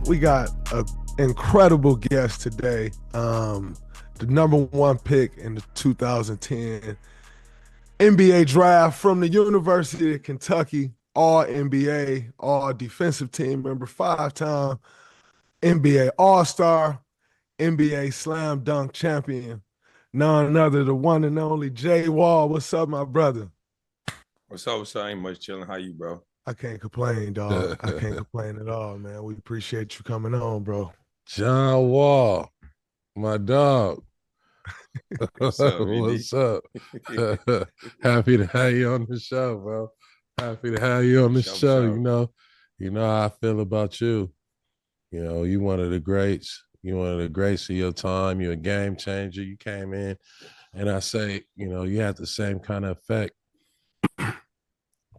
We got an incredible guest today. The number one pick in the 2010 NBA draft from the University of Kentucky, all NBA, all defensive team member, 5-time NBA All-Star, NBA Slam Dunk champion, none other the one and only Jay Wall. What's up, my brother? What's up? Ain't much chilling. How you, bro? I can't complain, dog. I can't complain at all, man. We appreciate you coming on, bro. John Wall, my dog. What's up? What's up? Happy to have you on the show, bro. Happy to have you on the show. You know how I feel about you. You know, you one of the greats. You one of the greats of your time. You're a game changer. You came in, and I say, you know, you had the same kind of effect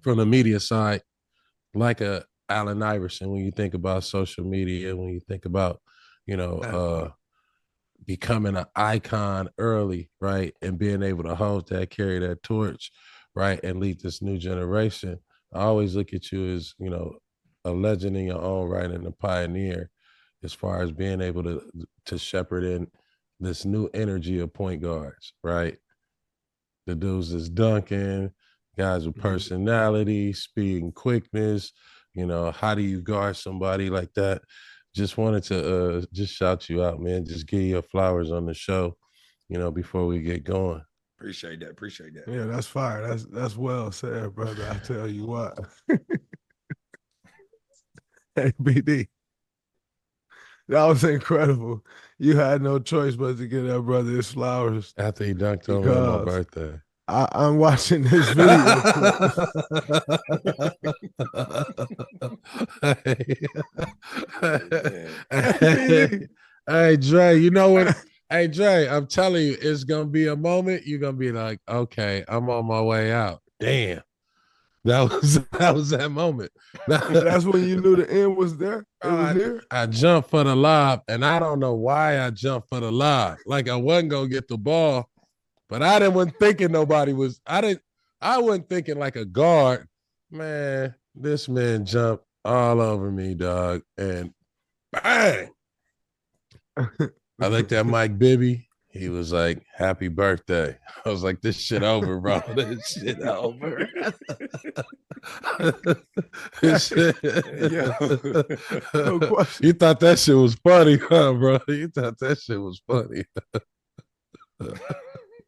from the media side, like a Allen Iverson. When you think about social media, when you think about, becoming an icon early, right, and being able to hold that, carry that torch, right, and lead this new generation. I always look at you as, you know, a legend in your own right and a pioneer as far as being able to shepherd in this new energy of point guards, right? The dudes that's dunking, guys with personality, speed, and quickness. You know, how do you guard somebody like that? Just wanted to just shout you out, man. Just give you flowers on the show, you know, before we get going. Appreciate that. Yeah, that's fire. That's well said, brother. I tell you what. Hey, BD. That was incredible. You had no choice but to give that brother his flowers. After he dunked on me on my birthday. I'm watching this video. Hey, Dre, you know what? Hey, Dre, I'm telling you, it's going to be a moment. You're going to be like, okay, I'm on my way out. Damn. That was that moment. That's when you knew the end was there? It was here? I jumped for the lob, and I don't know why I jumped for the lob. Like I wasn't going to get the ball. But I wasn't thinking I wasn't thinking like a guard. Man, this man jumped all over me, dog. And bang. I looked at Mike Bibby. He was like, happy birthday. I was like, this shit over, bro. This shit over. You thought that shit was funny, huh, bro? You thought that shit was funny.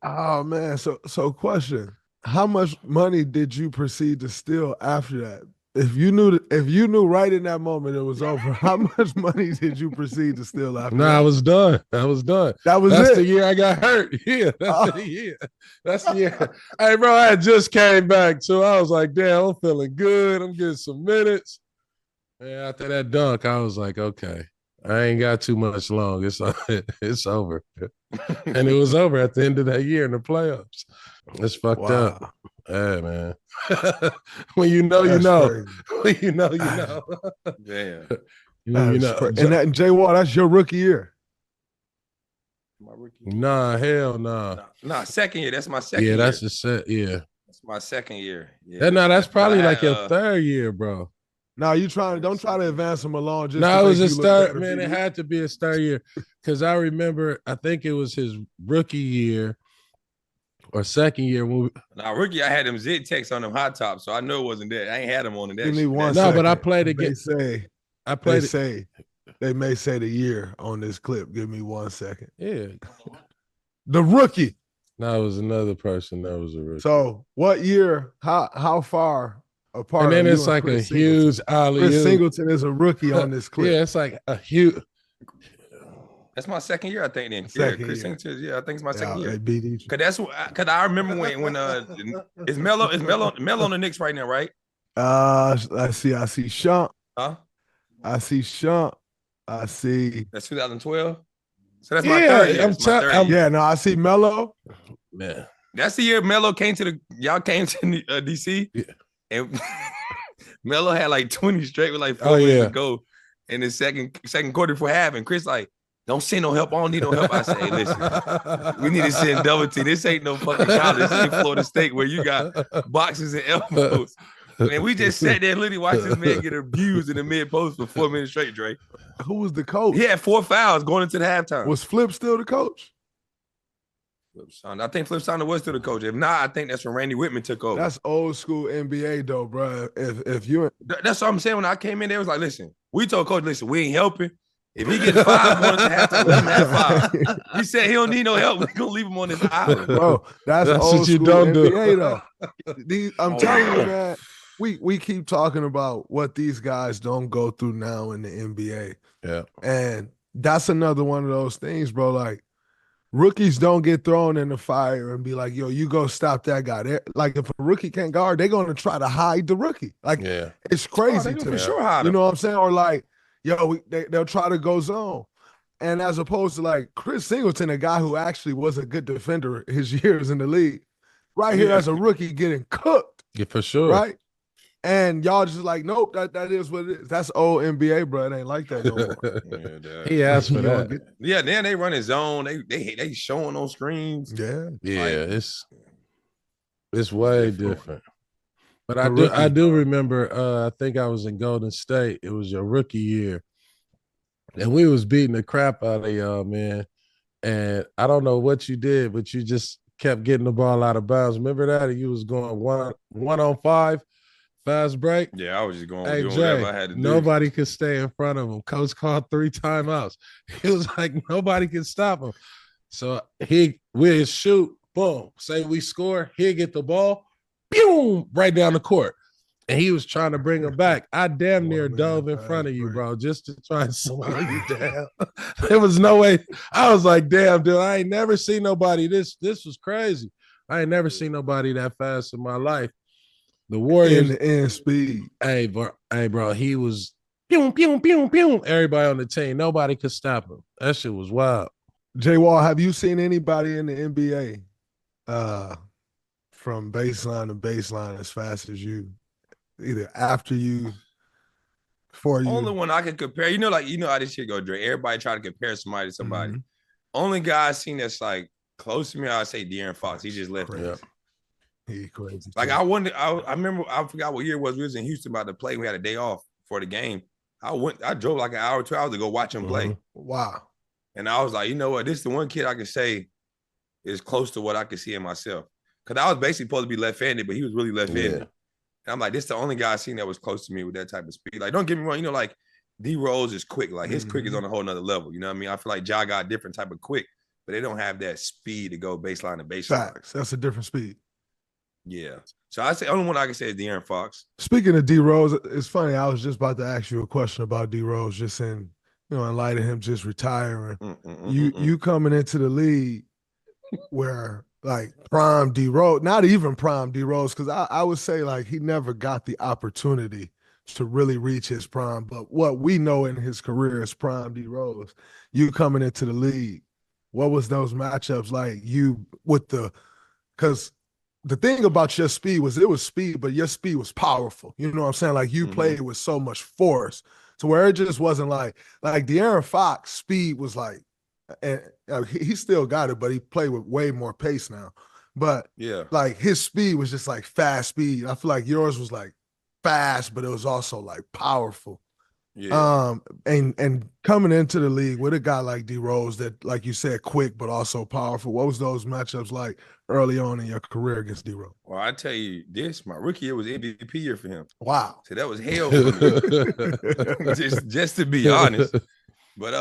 Oh man, so question. How much money did you proceed to steal after that? If you knew right in that moment it was over, how much money did you proceed to steal after that? I was done. That was it. The year I got hurt. Yeah, that's the year. That's the year. Hey, bro, I just came back, so I was like, damn, I'm feeling good. I'm getting some minutes. And after that dunk, I was like, okay, I ain't got too much long. It's over. And it was over at the end of that year in the playoffs. It's fucked up. Yeah, man. When you know, you know. Crazy. When you know, you know. Damn. You know. And Jay Wall, that's your rookie year. My rookie year. Nah, hell nah. Nah, second year. That's my second year. Yeah, that's the set. Yeah. That's my second year. Yeah. That's probably like your third year, bro. No, don't try to advance him along. Just no, it was his third, man. It had to be his third year. Because I remember, I think it was his rookie year or second year. Now, rookie, I had them zit techs on them hot tops, so I know it wasn't that. I ain't had them on that. Give me one second. No, but I played against. They may say the year on this clip. Give me 1 second. Yeah. The rookie. No, it was another person that was a rookie. So what year, how far apart? And then it's like a huge alley. Chris Singleton is a rookie on this clip. Yeah, it's like a huge. That's my second year, I think. Then Chris Singleton. Yeah, I think it's my second year. Because I remember when is Melo on the Knicks right now, right? I see Shump. Huh? I see Shump. I see. That's 2012. So that's my third year. I see Melo. Man, that's the year Melo came to DC. Yeah. And Melo had like 20 straight with like 4 minutes to go in the second quarter for half. And Chris like, don't send no help. I don't need no help. I say, hey, listen, we need to send double T. This ain't no fucking college. This ain't Florida State where you got boxes and elbows. And we just sat there and literally watched this man get abused in the mid post for 4 minutes straight, Dre. Who was the coach? He had 4 fouls going into the halftime. Was Flip still the coach? I think Flip Saunders was still the coach. If not, I think that's when Randy Whitman took over. That's old school NBA though, bro. If you that's what I'm saying. When I came in, they was like, listen, we told coach, listen, we ain't helping. If he gets 5 points to halftime, let him have 5. He said he don't need no help. We're gonna leave him on this island. Bro, that's old what you school don't NBA do. though. I'm telling you, man, we keep talking about what these guys don't go through now in the NBA. Yeah. And that's another one of those things, bro. Like, rookies don't get thrown in the fire and be like, yo, you go stop that guy. Like, if a rookie can't guard, they're going to try to hide the rookie. Like, it's crazy to them. Sure, you know what I'm saying? Or like, yo, they'll try to go zone. And as opposed to like Chris Singleton, a guy who actually was a good defender his years in the league, right here as a rookie getting cooked. Yeah, for sure. Right? And y'all just like, nope, that is what it is. That's old NBA, bro. It ain't like that no more. He asked for that. Yeah, then they run his zone. They showing on screens. Yeah. It's way different. But I do remember, I think I was in Golden State. It was your rookie year. And we was beating the crap out of y'all, man. And I don't know what you did, but you just kept getting the ball out of bounds. Remember that? You was going one on 5. Fast break. Yeah, I was just going hey, doing Jay, whatever I had to do. Nobody could stay in front of him. Coach called 3 timeouts. He was like, nobody can stop him. So we'll shoot, boom. Say we score, he'll get the ball, boom, right down the court. And he was trying to bring him back. I damn near dove in front of you, bro, just to try and slow you down. There was no way. I was like, damn, dude, I ain't never seen nobody. This was crazy. I ain't never seen nobody that fast in my life. The Warriors in speed. Hey, bro, he was pew, pew, pew, pew. Everybody on the team. Nobody could stop him. That shit was wild. Jay Wall, have you seen anybody in the NBA from baseline to baseline as fast as you? Either after you, before you. Only one I can compare. You know how this shit go, Dre. Everybody try to compare somebody to somebody. Mm-hmm. Only guy I seen that's like close to me, I'd say De'Aaron Fox. He just left me. He crazy. Like I remember, I forgot what year it was. We was in Houston about to play. We had a day off for the game. I drove like an hour, 2 hours to go watch him play. Wow. And I was like, you know what? This is the one kid I can say is close to what I could see in myself. Because I was basically supposed to be left-handed, but he was really left-handed. Yeah. And I'm like, this is the only guy I seen that was close to me with that type of speed. Like, don't get me wrong, like D Rose is quick. Like his quick is on a whole nother level. You know what I mean? I feel like Ja got a different type of quick, but they don't have that speed to go baseline to baseline. Facts. That's a different speed. Yeah. So I say only one I can say is De'Aaron Fox. Speaking of D Rose, it's funny. I was just about to ask you a question about D Rose, just in light of him just retiring. You coming into the league where like prime D Rose, not even prime D Rose, because I would say like he never got the opportunity to really reach his prime. But what we know in his career is prime D Rose. You coming into the league, what was those matchups like? Because the thing about your speed was it was speed, but your speed was powerful. You know what I'm saying? Like you played with so much force to where it just wasn't like De'Aaron Fox speed was like, and he still got it, but he played with way more pace now. But yeah, like his speed was just like fast speed. I feel like yours was like fast, but it was also like powerful. Yeah. And coming into the league with a guy like D Rose that, like you said, quick but also powerful. What was those matchups like early on in your career against D Rose? Well, I tell you this, my rookie year was MVP year for him. Wow. So that was hell for me. just to be honest. But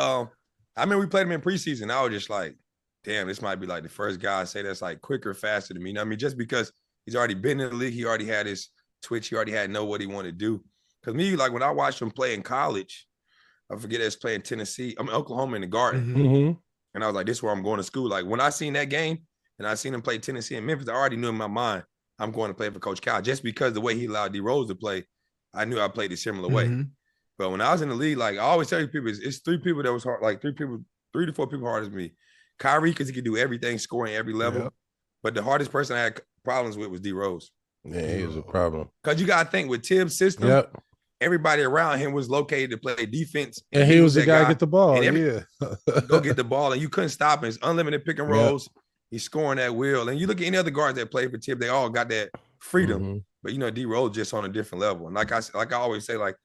I mean, we played him in preseason. I was just like, damn, this might be like the first guy I say that's like quicker, faster than me. You know what I mean? Just because he's already been in the league, he already had his twitch, he already had know what he wanted to do. Because me, like when I watched him play in college, I forget us playing Tennessee, Oklahoma in the Garden. And I was like, this is where I'm going to school. Like when I seen that game and I seen him play Tennessee and Memphis, I already knew in my mind, I'm going to play for Coach Cal. Just because the way he allowed D Rose to play, I knew I played a similar way. But when I was in the league, like I always tell you people, it's 3 people that was hard, like 3 to 4 people harder than me. Kyrie, because he could do everything, scoring every level. Yep. But the hardest person I had problems with was D Rose. Yeah, he was a problem. Because you got to think with Tibbs' system, everybody around him was located to play defense. And he was the guy to get the ball. Go get the ball, and you couldn't stop him. It's unlimited pick and rolls. He's scoring at will. And you look at any other guards that played for Tibbs, they all got that freedom. But D Rose just on a different level. And like I always say, like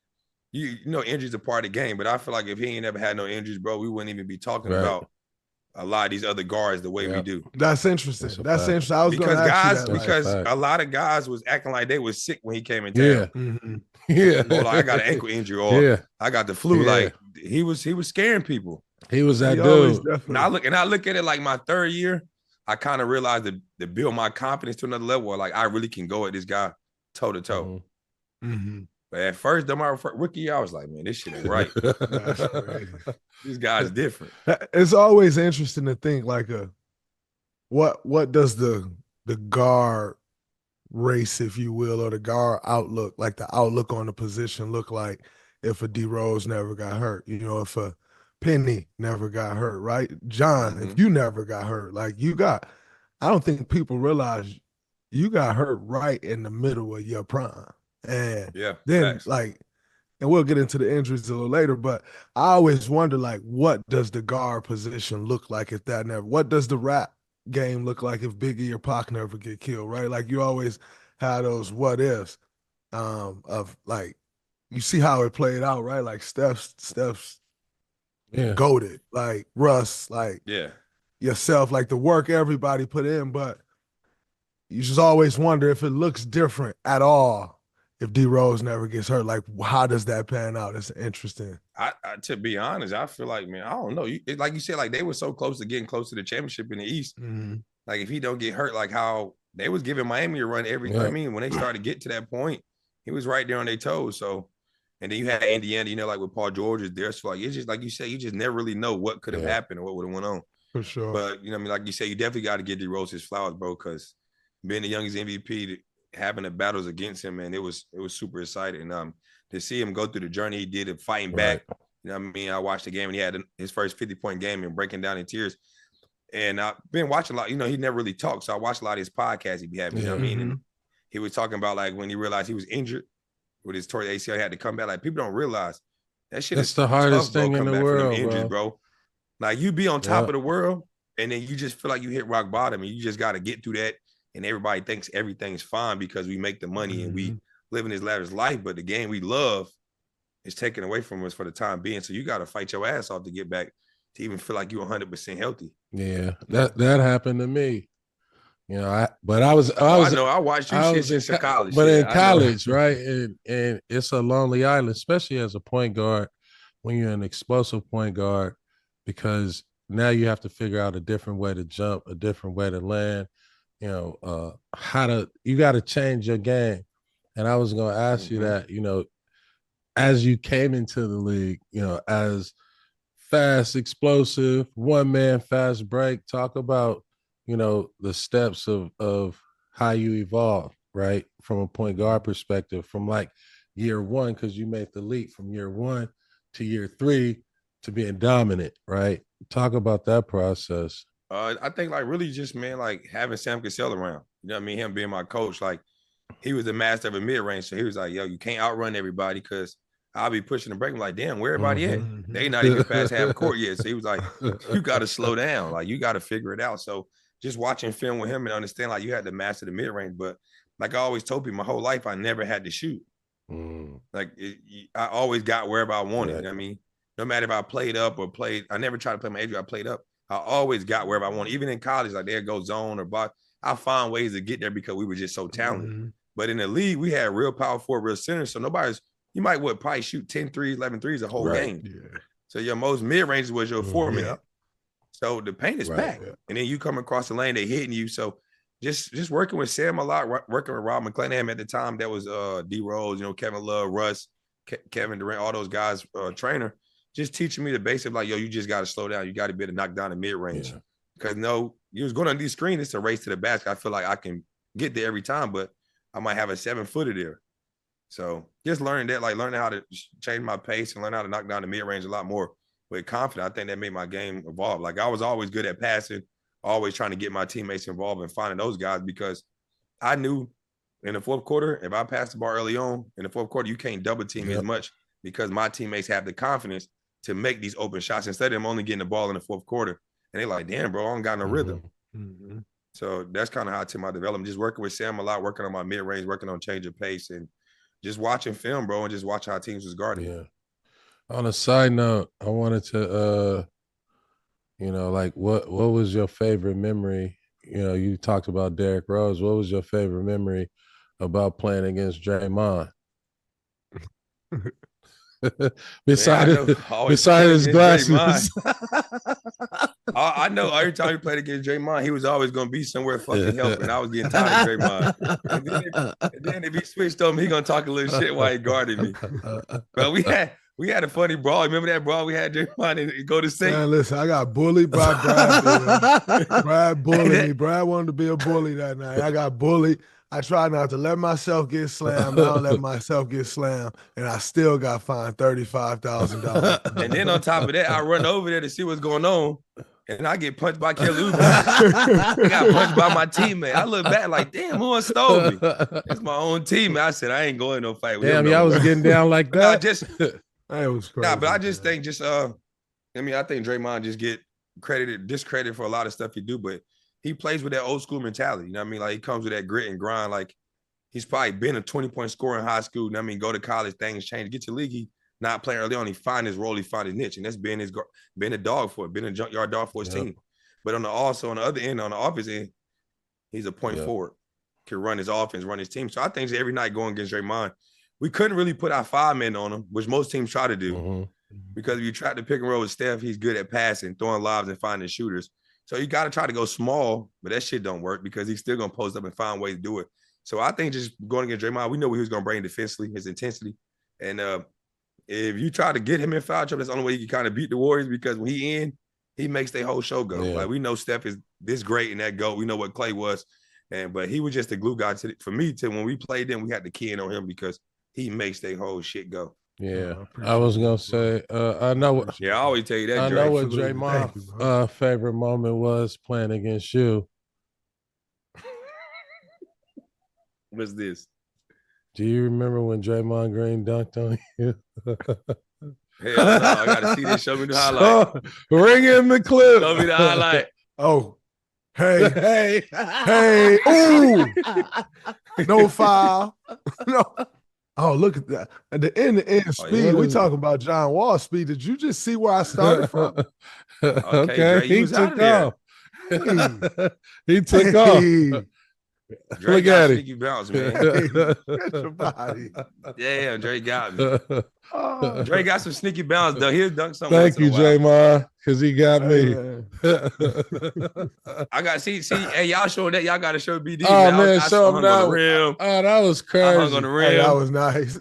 you know, injuries are part of the game. But I feel like if he ain't ever had no injuries, bro, we wouldn't even be talking about a lot of these other guards the way we do. That's interesting. That's interesting. I was going to ask you that. Because a lot of guys was acting like they was sick when he came in town. Yeah. Mm-hmm. Yeah. Hold on, I got an ankle injury, or I got the flu. Like he was scaring people. He was that dude. And I look at it like my third year, I kind of realized to build my confidence to another level where like I really can go at this guy toe to toe. Mm-hmm. But at first, my rookie year, I was like, man, this shit ain't right. This guy's different. It's always interesting to think like what does the guard race, if you will, or the guard outlook, like the outlook on the position look like if a D Rose never got hurt, if a Penny never got hurt, right? John, if you never got hurt, like I don't think people realize you got hurt right in the middle of your prime. And then and we'll get into the injuries a little later, but I always wonder, like, what does the guard position look like if that never, what does the rap game look like if Biggie or Pac never get killed, right? Like you always have those what ifs of like, you see how it played out, right? Like Steph's goated, like Russ, like yourself, like the work everybody put in, but you just always wonder if it looks different at all if D Rose never gets hurt. Like, how does that pan out? It's interesting. I to be honest, I feel like, man, I don't know. Like you said, like they were so close to getting close to the championship in the East. Mm-hmm. Like if he don't get hurt, like how they was giving Miami a run every. I mean, when they started to get to that point, he was right there on their toes. So, and then you had Indiana, like with Paul George is there. So like it's just like you said, you just never really know what could have happened or what would have went on. For sure. But I mean, like you said, you definitely got to give D Rose his flowers, bro, because being the youngest MVP, having the battles against him, man, it was super exciting. To see him go through the journey he did of fighting back. You know what I mean? I watched the game and he had his first 50-point game and breaking down in tears. And I've been watching a lot, he never really talked. So I watched a lot of his podcasts he be having, you know what I mean? And he was talking about like when he realized he was injured with his torn ACL, he had to come back. Like people don't realize that shit is the hardest tough, thing in the world, injuries, bro. Like you be on top of the world and then you just feel like you hit rock bottom and you just got to get through that. And everybody thinks everything's fine because we make the money and we live in this lavish life. But the game we love is taken away from us for the time being. So you got to fight your ass off to get back to even feel like you're 100% healthy. Yeah, that happened to me. I watched you since college. But in college, right? And it's a lonely island, especially as a point guard, when you're an explosive point guard, because now you have to figure out a different way to jump, a different way to land. You got to change your game. And I was going to ask you that, as you came into the league, as fast, explosive, one man fast break, talk about, the steps of how you evolve, right? From a point guard perspective, from like year one, because you made the leap from year one to year three to being dominant, right? Talk about that process. I think like really just, man, like having Sam Cassell around, you know what I mean? Him being my coach, like he was the master of a mid-range. So he was like, yo, you can't outrun everybody because I'll be pushing the break. I'm like, damn, where everybody at? They not even past half court yet. So he was like, you got to slow down. Like you got to figure it out. So just watching film with him and understand like you had to master the mid-range. But like I always told people my whole life, I never had to shoot. Like I always got wherever I wanted. You know what I mean? No matter if I played up or I never tried to play my age. I played up. I always got wherever I wanted. Even in college, like there go zone or box. I found ways to get there because we were just so talented. But in the league, we had real power forward, real center. So you might probably shoot 10 threes, 11 threes a whole game. Yeah. So your most mid-range was your 4-man. So the paint is packed. And then you come across the lane, they hitting you. So just working with Sam a lot, working with Rob McClanahan at the time, that was D Rose, Kevin Love, Russ, Kevin Durant, all those guys, trainer, just teaching me the basics like, yo, you just got to slow down. You got to be able to knock down the mid-range. Because you was going on these screens, it's a race to the basket. I feel like I can get there every time, but I might have a 7-footer there. So just learning that, like learning how to change my pace and learn how to knock down the mid-range a lot more with confidence. I think that made my game evolve. Like I was always good at passing, always trying to get my teammates involved and finding those guys because I knew in the fourth quarter, if I passed the ball early on, in the fourth quarter, you can't double team as much because my teammates have the confidence to make these open shots instead of them only getting the ball in the fourth quarter. And they're like, damn, bro, I don't got no rhythm. So that's kind of how I took my development. Just working with Sam a lot, working on my mid range, working on change of pace, and just watching film, bro, and just watching how teams was guarding. Yeah. On a side note, I wanted to, like what was your favorite memory? You talked about Derrick Rose. What was your favorite memory about playing against Draymond? Beside his glasses. I know every time he played against Draymond, he was always going to be somewhere fucking helping. I was getting tired of Draymond. And then if he switched on me, he going to talk a little shit while he guarded me. But we had a funny brawl. Remember that brawl we had Draymond and go to sink? Man, listen, I got bullied by Brad. Brad bullied me. Brad wanted to be a bully that night. I got bullied. I tried not to let myself get slammed. I don't let myself get slammed, and I still got fined $35,000. And then on top of that, I run over there to see what's going on, and I get punched by Kelly Oubre. I got punched by my teammate. I look back like, damn, who stole me? It's my own teammate. I said, I ain't going no fight with him. Damn, y'all was getting down like that? That was crazy. Nah, but I just think I think Draymond just get discredited for a lot of stuff he do, but he plays with that old school mentality. You know what I mean? Like, he comes with that grit and grind. Like, he's probably been a 20-point scorer in high school. You know what I mean? Go to college, things change. Get to league, he not playing early on. He find his role, he find his niche. And that's been a dog for it, been a junkyard dog for his team. But on the other end, on the offense end, he's a point forward. Can run his offense, run his team. So I think every night going against Draymond, we couldn't really put our 5 men on him, which most teams try to do. Mm-hmm. Because if you try to pick and roll with Steph, he's good at passing, throwing lobs, and finding shooters. So you got to try to go small, but that shit don't work because he's still going to post up and find ways to do it. So I think just going against Draymond, we know what he was going to bring defensively, his intensity. And if you try to get him in foul trouble, that's the only way you can kind of beat the Warriors, because when he makes their whole show go. Yeah. Like, we know Steph is this great in that GOAT. We know what Klay was. But he was just a glue guy for me to when we played them, we had to key in on him because he makes their whole shit go. Yeah, I was gonna say, I know. Yeah, I always tell you that. I know what Draymond's favorite moment was playing against you. What's this? Do you remember when Draymond Green dunked on you? Hell no, I gotta see this. Show me the highlight. Ring in the clip. Show me the highlight. Oh, hey, ooh, no foul, no. Oh, look at that. At the end speed, we talking about John Wall speed. Did you just see where I started from? Okay, Dre, he took off. He took off. Dre Look got at sneaky bounce, man. Get your body. Yeah, Dre got me. Dre got some sneaky bounce, though. He'll dunk something. Thank you, Draymond, because he got me. I got see. Hey, y'all showing that? Y'all got to show BD. Oh man, show him that. Rim. Oh, that was crazy. I hung on the rim. Hey, that was nice.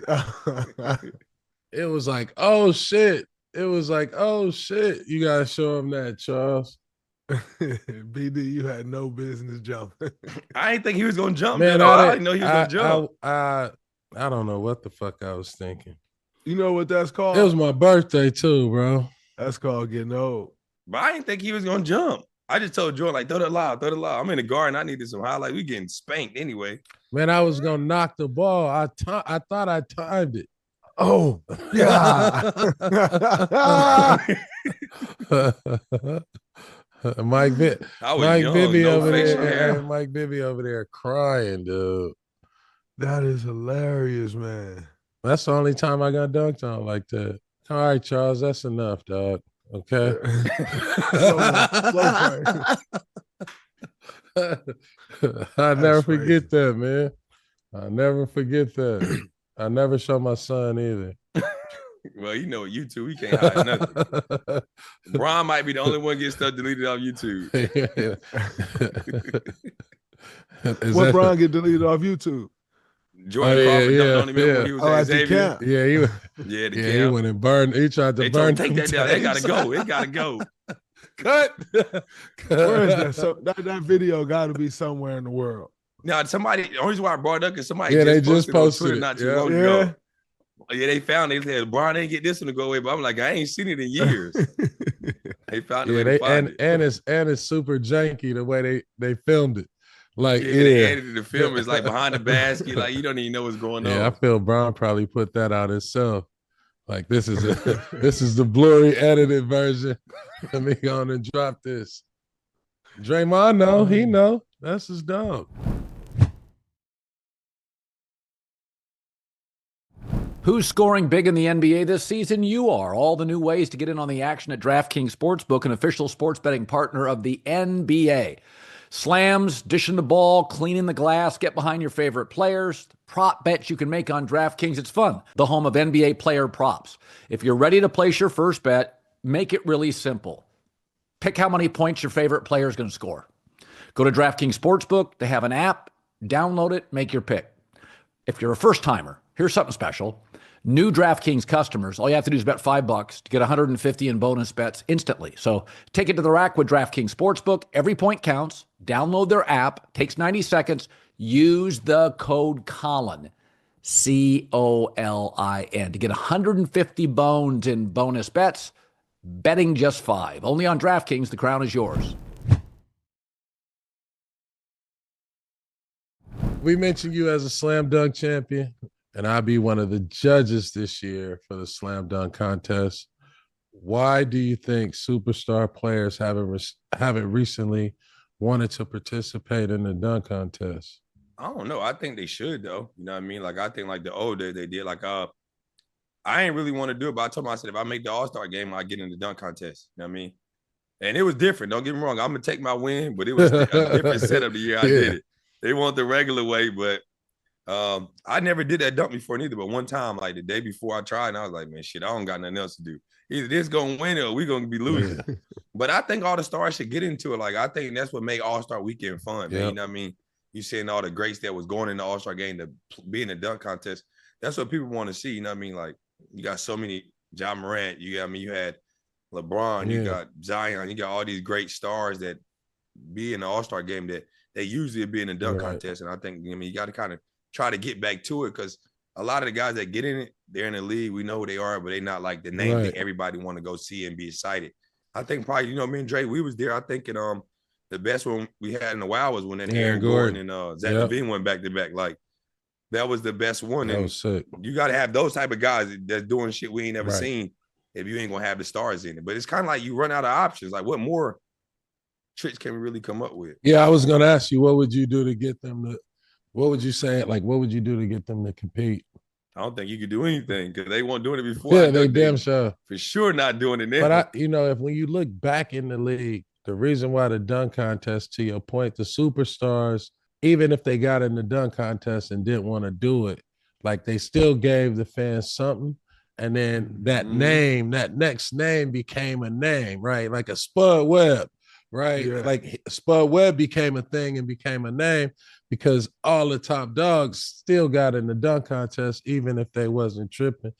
It was like, oh shit. It was like, oh shit. You gotta show him that, Charles. BD, you had no business jumping. I didn't think he was gonna jump. Man, I didn't know he was gonna jump. I don't know what the fuck I was thinking. You know what that's called? It was my birthday too, bro. That's called getting old. But I didn't think he was gonna jump. I just told Jordan, like, throw that lob. I'm in the garden. I needed some highlight. We getting spanked anyway. Man, I was gonna knock the ball. I thought I timed it. Oh, yeah. Mike Bibby over there. Mike Bibby over there crying, dude. That is hilarious, man. That's the only time I got dunked on like that. All right, Charles, that's enough, dog. Okay. I never forget that, man. I never forget that. I never show my son either. Well, you know, YouTube, we can't hide nothing. Bron might be the only one getting stuff deleted off YouTube. What Bron get deleted off YouTube? Jordan Crawford dunked on him when he was at Xavier. He went and burned. He tried to burn. Take that down. They gotta go. It gotta go. Cut. Where is that? So that video got to be somewhere in the world. Now, somebody. The only reason why I brought it up is somebody. Yeah, they just posted Twitter it not too long ago. Yeah, they found it. They said, Bron ain't get this one to go away, but I'm like, I ain't seen it in years. They found it. And it's super janky the way they filmed it. Like, they edited the film. It's like behind the basket. Like, you don't even know what's going on. Yeah, I feel Bron probably put that out himself. Like, this is the blurry edited version. Let me go on and drop this. Draymond, he know. That's his dog. Who's scoring big in the NBA this season? You are. All the new ways to get in on the action at DraftKings Sportsbook, an official sports betting partner of the NBA. Slams, dishing the ball, cleaning the glass, get behind your favorite players, prop bets you can make on DraftKings. It's fun. The home of NBA player props. If you're ready to place your first bet, make it really simple. Pick how many points your favorite player is going to score. Go to DraftKings Sportsbook. They have an app. Download it. Make your pick. If you're a first-timer, here's something special. New DraftKings customers, all you have to do is bet $5 to get 150 in bonus bets instantly. So take it to the rack with DraftKings Sportsbook. Every point counts. Download their app. Takes 90 seconds. Use the code Colin, COLIN, to get 150 bones in bonus bets. Betting just $5. Only on DraftKings. The crown is yours. We mentioned you as a slam dunk champion, and I'll be one of the judges this year for the slam dunk contest. Why do you think superstar players haven't recently wanted to participate in the dunk contest? I don't know. I think they should, though. You know what I mean? Like, I think, like, the older they did, like, I ain't really want to do it, but I told myself, if I make the All-Star game, I get in the dunk contest. You know what I mean? And it was different. Don't get me wrong. I'm going to take my win, but it was a different setup the year I did it. They want the regular way, but I never did that dunk before neither. But one time, like the day before I tried, and I was like, man, shit, I don't got nothing else to do. Either this going to win or we going to be losing. But I think all the stars should get into it. Like, I think that's what made All-Star Weekend fun, man. You know what I mean? You seeing all the greats that was going in the All-Star game to be in the dunk contest. That's what people want to see. You know what I mean? Like, you got so many, John Morant, you had LeBron, you got Zion, you got all these great stars that be in the All-Star game that they usually be in the dunk contest. And I think, I mean, you got to kind of try to get back to it, because a lot of the guys that get in it, they're in the league. We know who they are, but they're not like the name that everybody want to go see and be excited. I think probably, you know, me and Dre, we was there. I think the best one we had in a while was when Aaron Gordon and Zach LaVine went back to back. Like, that was the best one. That and was sick. You got to have those type of guys that's doing shit we ain't never seen if you ain't going to have the stars in it. But it's kind of like you run out of options. Like, what more tricks can we really come up with? Yeah, I was going to ask you, what would you do to get them to – what would you say? Like, what would you do to get them to compete? I don't think you could do anything because they weren't doing it before. Yeah, they damn sure. For sure not doing it now. But, when you look back in the league, the reason why the dunk contest, to your point, the superstars, even if they got in the dunk contest and didn't want to do it, like, they still gave the fans something. And then that name, that next name became a name, right? Like a Spud Webb, right? Yeah. Like Spud Webb became a thing and became a name because all the top dogs still got in the dunk contest, even if they wasn't tripping.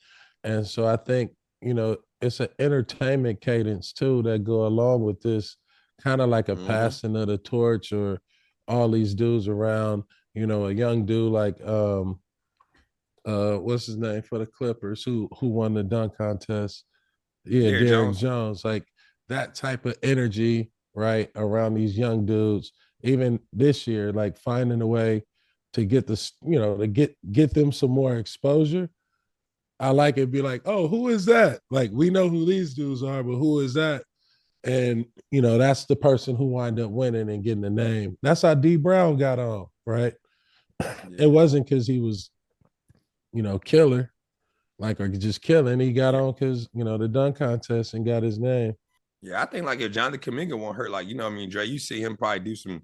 And so I think, it's an entertainment cadence too that go along with this, kind of like a passing of the torch, or all these dudes around, a young dude like what's his name for the Clippers who won the dunk contest? Yeah, Derrick Jones. Like, that type of energy, right, around these young dudes. Even this year, like, finding a way to get this, to get them some more exposure. I like it. Be like, oh, who is that? Like, we know who these dudes are, but who is that? And, that's the person who wind up winning and getting the name. That's how D Brown got on, right? Yeah. It wasn't because he was, killer, like, or just killing. He got on because, the dunk contest and got his name. Yeah, I think, like, if Jonathan Kuminga won't hurt, like, Dre, you see him probably do some,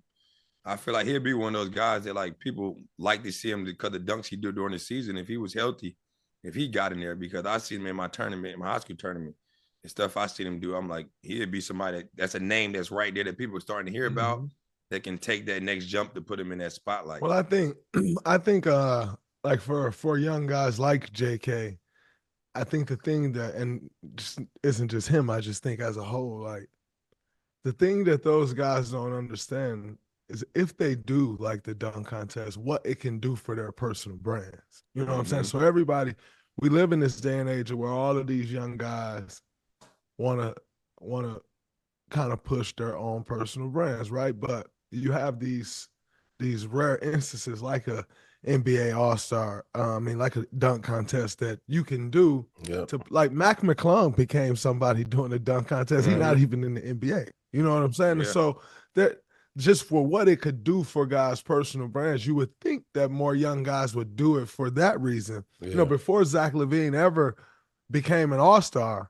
I feel like he'll be one of those guys that, like, people like to see him because the dunks he do during the season, if he was healthy, if he got in there, because I see him in my tournament, my high school tournament, and stuff I seen him do, I'm like, he'd be somebody that's a name that's right there that people are starting to hear about, that can take that next jump to put him in that spotlight. Well, I think like for young guys like JK, I think the thing that, and just isn't just him, I just think as a whole, like, the thing that those guys don't understand is if they do like the dunk contest, what it can do for their personal brands. You know what I'm saying? So everybody, we live in this day and age where all of these young guys want to kind of push their own personal brands, right? But you have these rare instances like a NBA All-Star, like a dunk contest that you can do to, like, Mac McClung became somebody doing a dunk contest. He's not even in the NBA. You know what I'm saying? Yeah. And so just for what it could do for guys' personal brands, you would think that more young guys would do it for that reason. Yeah. Before Zach LaVine ever became an all-star,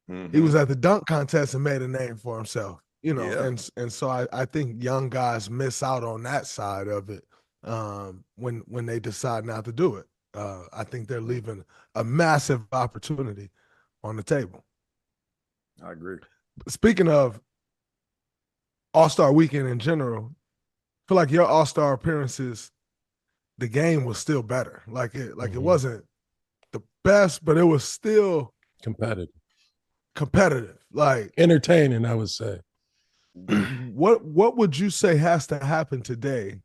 he was Mm-hmm. at the dunk contest and made a name for himself. Yeah. And so I think young guys miss out on that side of it when they decide not to do it. I think they're leaving a massive opportunity on the table. I agree. Speaking of All-Star Weekend in general, I feel like your All-Star appearances, the game was still better. Like it wasn't the best, but it was still competitive. Like entertaining, I would say. what would you say has to happen today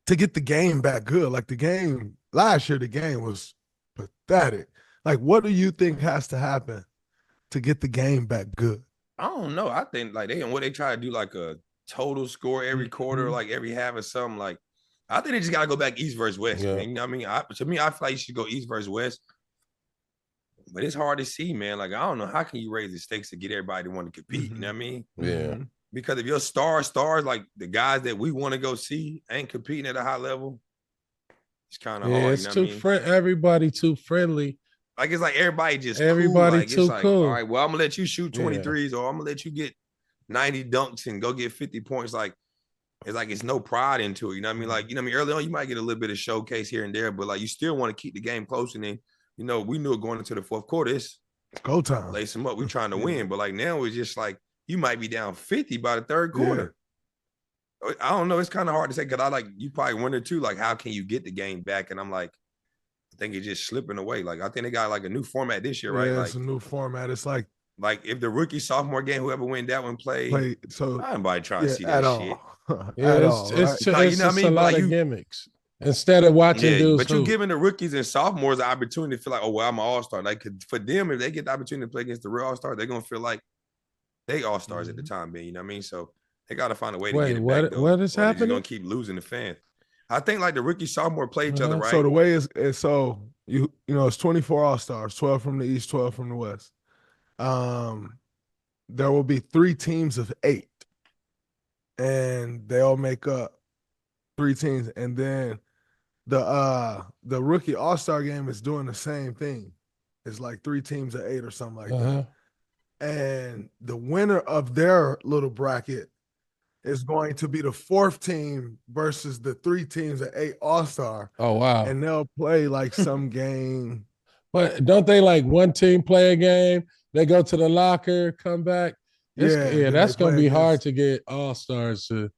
to get the game back good? Like the game last year, the game was pathetic. Like, what do you think has to happen to get the game back good? I don't know. I think like they try to do like a total score every quarter, like every half or something. Like I think they just gotta go back East versus West. Yeah. Man. You know what I mean? To me, I feel like you should go East versus West. But it's hard to see, man. Like, I don't know. How can you raise the stakes to get everybody to want to compete? You know what I mean? Yeah. Because if your stars, like the guys that we want to go see ain't competing at a high level, it's kind of hard. It's you know too what I mean? Everybody too friendly. Like, it's like everybody just Everybody cool. Like, too it's like, cool. all right, well, I'm going to let you shoot 23s or I'm going to let you get 90 dunks and go get 50 points. Like, it's no pride into it. You know what I mean? Like, you know what I mean? Early on, you might get a little bit of showcase here and there, but like, you still want to keep the game close. And then, we knew it going into the fourth quarter. It's go time. Lace them up. We trying to win. But like now it's just like you might be down 50 by the third quarter. Yeah. I don't know. It's kind of hard to say because you probably wonder too, like, how can you get the game back? And I'm like, I think it's just slipping away. Like, I think they got like a new format this year, right? Yeah, like, it's a new format. It's like if the rookie sophomore game, whoever win that one played, so nobody trying to see that shit. It's you know what I mean? A lot of gimmicks. Instead of watching dudes, but you're giving the rookies and sophomores the opportunity to feel like, oh, well, I'm an all-star. Like, for them, if they get the opportunity to play against the real all-star, they're gonna feel like they all-stars at the time being. You know what I mean? So they got to find a way to get it back. What is happening? They're gonna keep losing the fans. I think like the rookie sophomore play each other, right? So the way is so it's 24 all-stars, 12 from the East, 12 from the West. There will be 3 teams of 8, and they'll make up 3 teams, and then the rookie all-star game is doing the same thing. It's like 3 teams of 8 or something like that. And the winner of their little bracket is going to be the 4th team versus the 3 teams of 8 all-star. Oh, wow. And they'll play like some game. But don't they like one team play a game, they go to the locker, come back? That's going to be hard to get all-stars to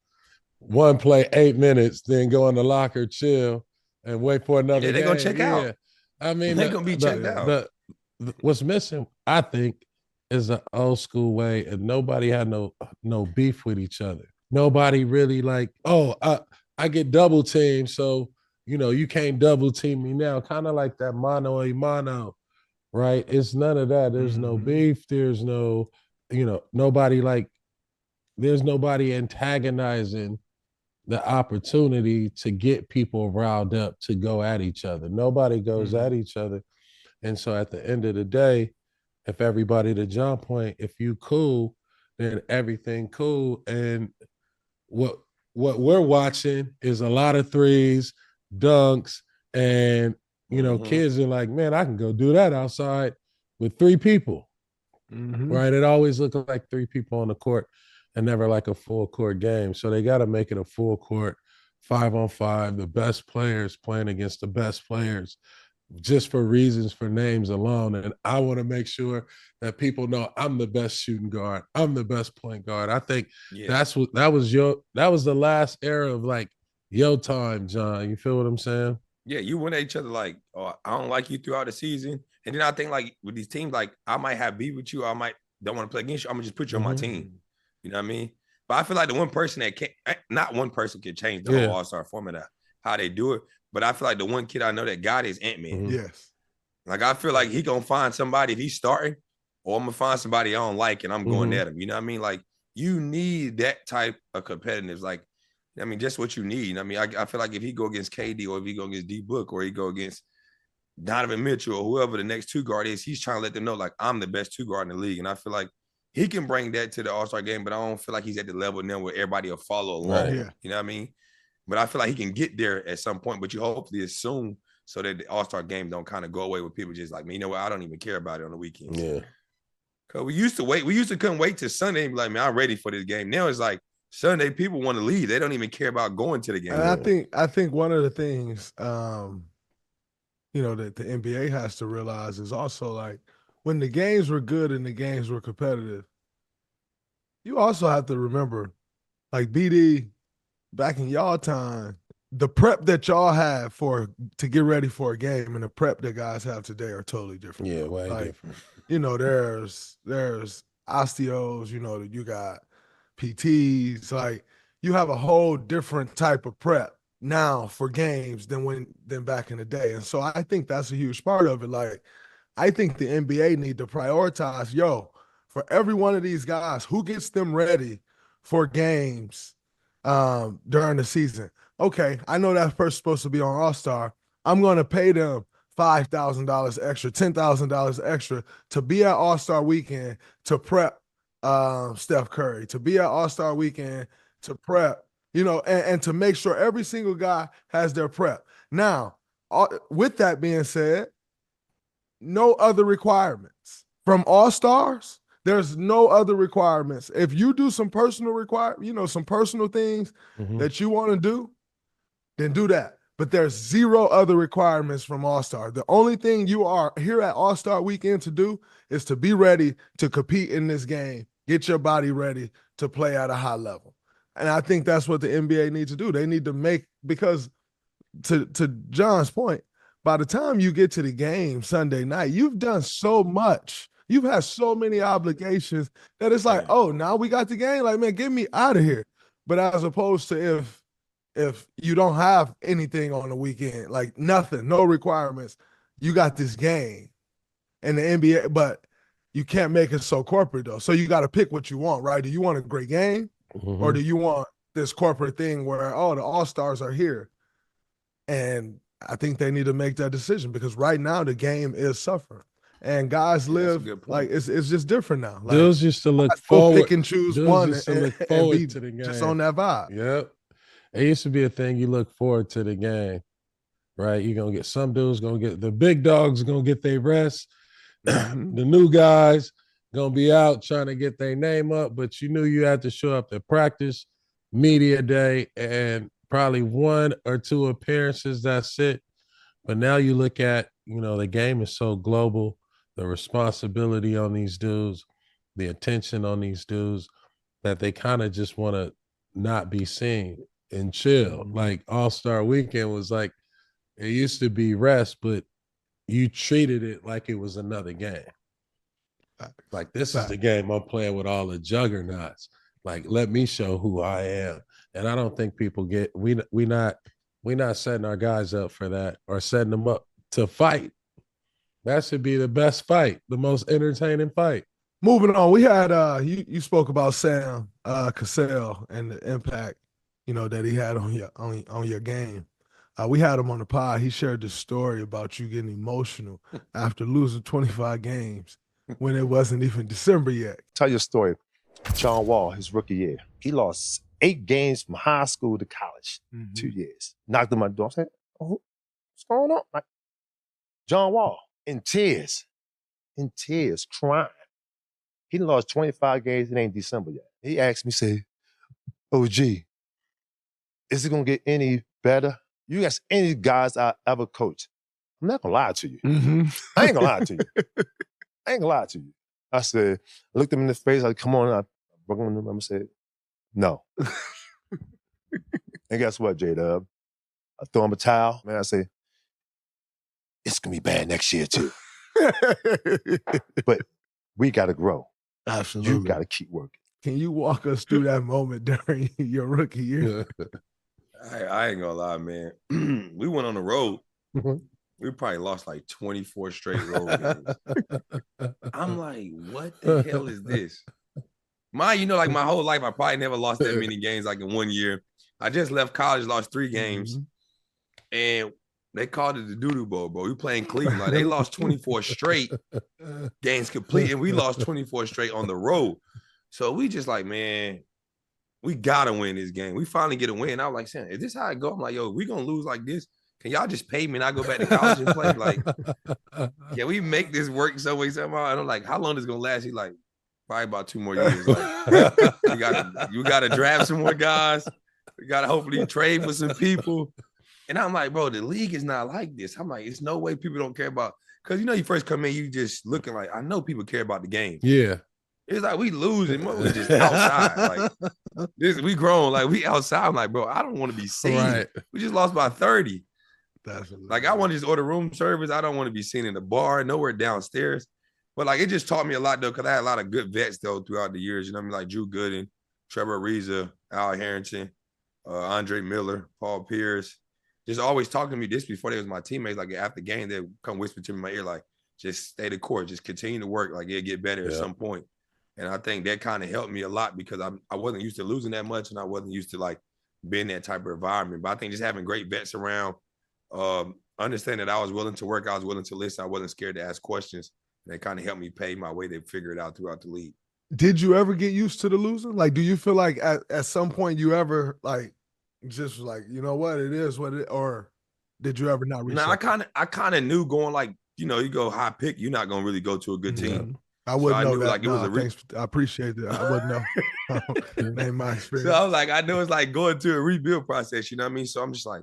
one play 8 minutes, then go in the locker, chill, and wait for another game. They're going to check out. I mean, they're going to be checked out. What's missing, I think, is an old school way, and nobody had no beef with each other. Nobody really like, I get double teamed, so you can't double team me now. Kind of like that mano a mano, right? It's none of that. There's no beef. There's no, nobody there's nobody antagonizing the opportunity to get people riled up to go at each other. Nobody goes at each other. And so at the end of the day, if everybody, to John point, if you cool, then everything cool. And what we're watching is a lot of threes, dunks, and kids are like, man, I can go do that outside with 3 people. Right? It always looks like 3 people on the court and never like a full court game. So they got to make it a full court 5-on-5, the best players playing against the best players, just for reasons, for names alone. And I want to make sure that people know I'm the best shooting guard. I'm the best point guard. I think that was the last era of like your time, John. You feel what I'm saying? Yeah, you went at each other like, oh, I don't like you throughout the season. And then I think like with these teams, like I might have beef with you. I might don't want to play against you. I'm gonna just put you on my team. You know what I mean? But I feel like the one person that can't, not one person can change the whole all-star format of how they do it. But I feel like the one kid I know that got it is Ant-Man. Yes. Like I feel like he gonna find somebody if he's starting, or I'm gonna find somebody I don't like and I'm going at him. You know what I mean? Like you need that type of competitiveness. Like, I mean, just what you need. I mean, I feel like if he go against KD or if he go against D-Book or he go against Donovan Mitchell or whoever the next 2 guard is, he's trying to let them know, like, I'm the best 2 guard in the league. And I feel like he can bring that to the All-Star game, but I don't feel like he's at the level now where everybody will follow along. Right. Yeah. You know what I mean? But I feel like he can get there at some point, but you hopefully assume so that the All-Star game don't kind of go away with people just like, you know what, I don't even care about it on the weekends. Yeah. Because we used to couldn't wait till Sunday and be like, man, I'm ready for this game. Now it's like Sunday, people want to leave. They don't even care about going to the game. And I think one of the things that the NBA has to realize is also like when the games were good and the games were competitive, you also have to remember, like BD, back in y'all time, the prep that y'all had to get ready for a game and the prep that guys have today are totally different. Yeah, way different. There's osteos, you got PTs, like you have a whole different type of prep now for games than back in the day. And so I think that's a huge part of it. Like, I think the NBA need to prioritize, for every one of these guys, who gets them ready for games during the season. Okay, I know that person's supposed to be on All-Star. I'm going to pay them $5,000 extra, $10,000 extra to be at All-Star weekend to prep Steph Curry, to be at All-Star weekend to prep, and to make sure every single guy has their prep. Now, with that being said, no other requirements. From All-Stars, there's no other requirements. If you do some personal some personal things that you want to do, then do that. But there's zero other requirements from All-Star. The only thing you are here at All-Star weekend to do is to be ready to compete in this game, get your body ready to play at a high level. And I think that's what the NBA needs to do. They need to because to John's point, by the time you get to the game Sunday night, you've done so much. You've had so many obligations that it's like, oh, now we got the game. Like, man, get me out of here. But as opposed to if you don't have anything on the weekend, like nothing, no requirements, you got this game in the NBA, but you can't make it so corporate though. So you got to pick what you want, right? Do you want a great game or do you want this corporate thing where, the All-Stars are here? And I think they need to make that decision because right now the game is suffering. And guys live like it's just different now. Like, Bills used to look forward. Pick and choose Bills one used to and, look and forward be to the game. just on that vibe. Yep. It used to be a thing you look forward to the game, right? You're going to get some dudes going to get the big dogs going to get their rest. The new guys going to be out trying to get their name up, but you knew you had to show up to practice, media day, and probably one or two appearances. That's it. But now you look at, the game is so global, the responsibility on these dudes, the attention on these dudes, that they kind of just want to not be seen and chill. Like All-Star weekend was like, it used to be rest, but you treated it like it was another game. Like, this is the game I'm playing with all the juggernauts. Like, let me show who I am. And I don't think people get, we not setting our guys up for that or setting them up to fight. That should be the best fight, the most entertaining fight. Moving on, we had you spoke about Sam Cassell and the impact, that he had on your game. We had him on the pod. He shared this story about you getting emotional after losing 25 games when it wasn't even December yet. Tell you a story. John Wall, his rookie year, he lost 8 games from high school to college, 2 years. Knocked on my door. I said, "Oh, what's going on?" Like, John Wall, in tears, crying. He lost 25 games. It ain't December yet. He asked me, say, "OG, is it going to get any better? You ask any guys I ever coached. I'm not going to lie to you. I ain't going to lie to you. I said, I looked him in the face. I said, "Come on." I broke him in the room and said, "No." And guess what, J-Dub? I throw him a towel. Man, I say, "It's going to be bad next year too." But we got to grow. Absolutely. You got to keep working. Can you walk us through that moment during your rookie year? I ain't gonna lie, man. We went on the road. We probably lost like 24 straight road games. I'm like, what the hell is this? My whole life, I probably never lost that many games like in one year. I just left college, lost 3 games. And They called it the doo-doo bowl, bro. We playing Cleveland. Like, they lost 24 straight games complete, and we lost 24 straight on the road. So we just like, man, we gotta win this game. We finally get a win. I was like, saying, is this how it go? I'm like, yo, we gonna lose like this? Can y'all just pay me and I go back to college and play? Like, can we make this work some way, somehow? And I'm like, how long is it gonna last? He's like, probably about 2 more years. Like, you gotta draft some more guys. We gotta hopefully trade for some people. And I'm like, bro, the league is not like this. I'm like, it's no way people don't care about, because you first come in, you just looking like, I know people care about the game. Yeah. It's like we losing, we just outside. Like this, we grown, like we outside. I'm like, bro, I don't want to be seen. Right. We just lost by 30. Like, I want to just order room service. I don't want to be seen in the bar, nowhere downstairs. But like, it just taught me a lot though, because I had a lot of good vets though throughout the years. You know what I mean? Like Drew Gooden, Trevor Ariza, Al Harrington, Andre Miller, Paul Pierce. Just always talking to me this before they was my teammates. Like after the game, they come whisper to me in my ear, like, just stay the course, just continue to work. Like it'll get better at some point. And I think that kind of helped me a lot, because I wasn't used to losing that much, and I wasn't used to like being that type of environment. But I think just having great vets around, understanding that I was willing to work, I was willing to listen, I wasn't scared to ask questions. And it kind of helped me pay my way to figure it out throughout the league. Did you ever get used to the losing? Like, do you feel like at some point you ever like just like, you know what, it is what it, or did you ever not reach? No, I kind of knew going like, you go high pick, you're not gonna really go to a good team. I wouldn't know that. Like it was I appreciate that. I wouldn't know. Ain't my experience. So I was like, I know it's like going to a rebuild process, you know what I mean? So I'm just like,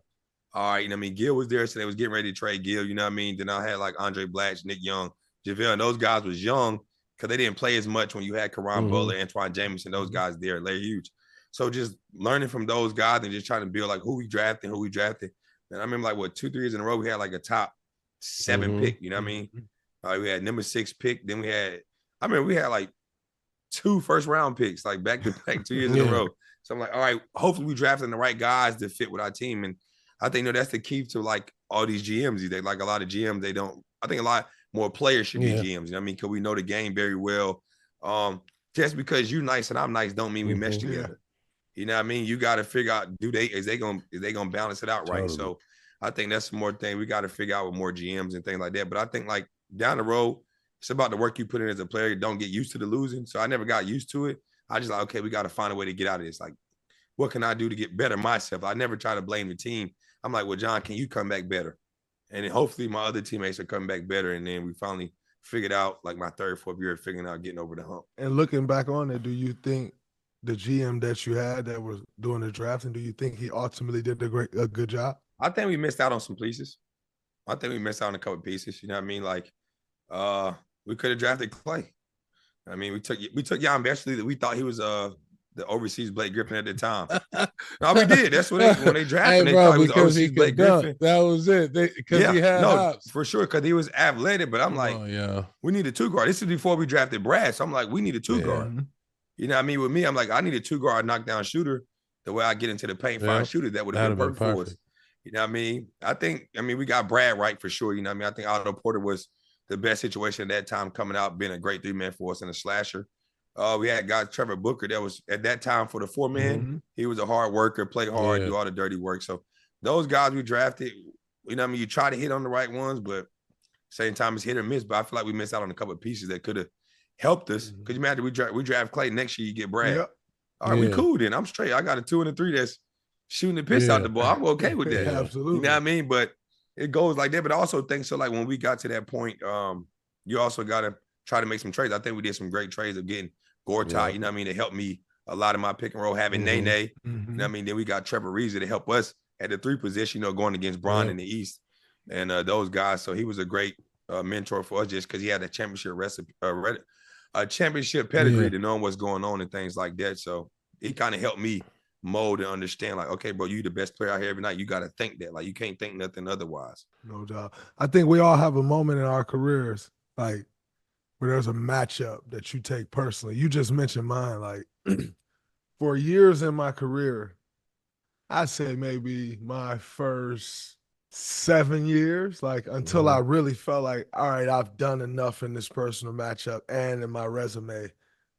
all right, you know what I mean? Gil was there, so they was getting ready to trade Gil, you know what I mean? Then I had like Andre Blatch, Nick Young, JaVale, and those guys was young because they didn't play as much when you had Caron Butler, Antoine Jameson, those guys there, Larry Hughes. So just learning from those guys and just trying to build like who we drafted. And I remember like 2-3 years in a row, we had like a top 7 pick, you know what I mean? We had number 6 pick. Then we had like 2 first-round picks, like back-to-back 2 years in a row. So I'm like, all right, hopefully we drafting the right guys to fit with our team. And I think that's the key to like all these GMs these days. Like a lot of GMs, they don't. I think a lot more players should be GMs. You know what I mean? Because we know the game very well. Just because you nice and I'm nice don't mean we mesh together. You know what I mean? You got to figure out, is they gonna balance it out right? So I think that's more thing we got to figure out with more GMs and things like that. But I think like down the road, it's about the work you put in as a player. Don't get used to the losing. So I never got used to it. I just like, okay, we got to find a way to get out of this. Like, what can I do to get better myself? I never try to blame the team. I'm like, well, John, can you come back better? And then hopefully my other teammates are coming back better. And then we finally figured out, like my 3rd, 4th year, figuring out getting over the hump. And looking back on it, do you think the GM that you had that was doing the drafting, do you think he ultimately did a good job? I think we missed out on some pieces. I think we missed out on a couple pieces. You know what I mean? Like, we could have drafted Klay. I mean, we took Jan Bestley that we thought he was the overseas Blake Griffin at the time. No, we did. That's when they drafted him. They thought he was overseas Blake Griffin. That was it. Because he had hops. For sure, because he was athletic. But I'm like, we need a 2 guard. This is before we drafted Brad. So I'm like, we need a 2 guard. You know what I mean? With me, I'm like, I need a 2 guard knockdown shooter. The way I get into the paint, find shooter, that would have been perfect for us. You know what I mean? I mean, we got Brad right for sure. You know what I mean? I think Otto Porter was the best situation at that time coming out, being a great 3-man for us and a slasher. We had guys, Trevor Booker, that was at that time for the 4-man. He was a hard worker, play hard, do all the dirty work. So those guys we drafted, you know what I mean? You try to hit on the right ones, but same time it's hit or miss. But I feel like we missed out on a couple of pieces that could have helped us. Because you imagine we draft Klay, next year you get Brad. All right, we cool then. I'm straight. I got a 2 and a 3 that's shooting the piss out the ball. I'm okay with that. Absolutely. You know what I mean? But it goes like that. But I also think so, like when we got to that point, you also got to try to make some trades. I think we did some great trades of getting Gortat, you know what I mean, to help me a lot of my pick and roll, having Nene. You know what I mean? Then we got Trevor Ariza to help us at the 3 position, going against Bron in the East. And those guys, so he was a great mentor for us just because he had a championship championship pedigree to know what's going on and things like that. So he kind of helped me mold and understand, like, okay, bro, you the best player out here every night. You got to think that. Like, you can't think nothing otherwise. No doubt. I think we all have a moment in our careers, like, where there's a matchup that you take personally. You just mentioned mine. Like, for years in my career, I'd say maybe my first 7 years, like until I really felt like, all right, I've done enough in this personal matchup and in my resume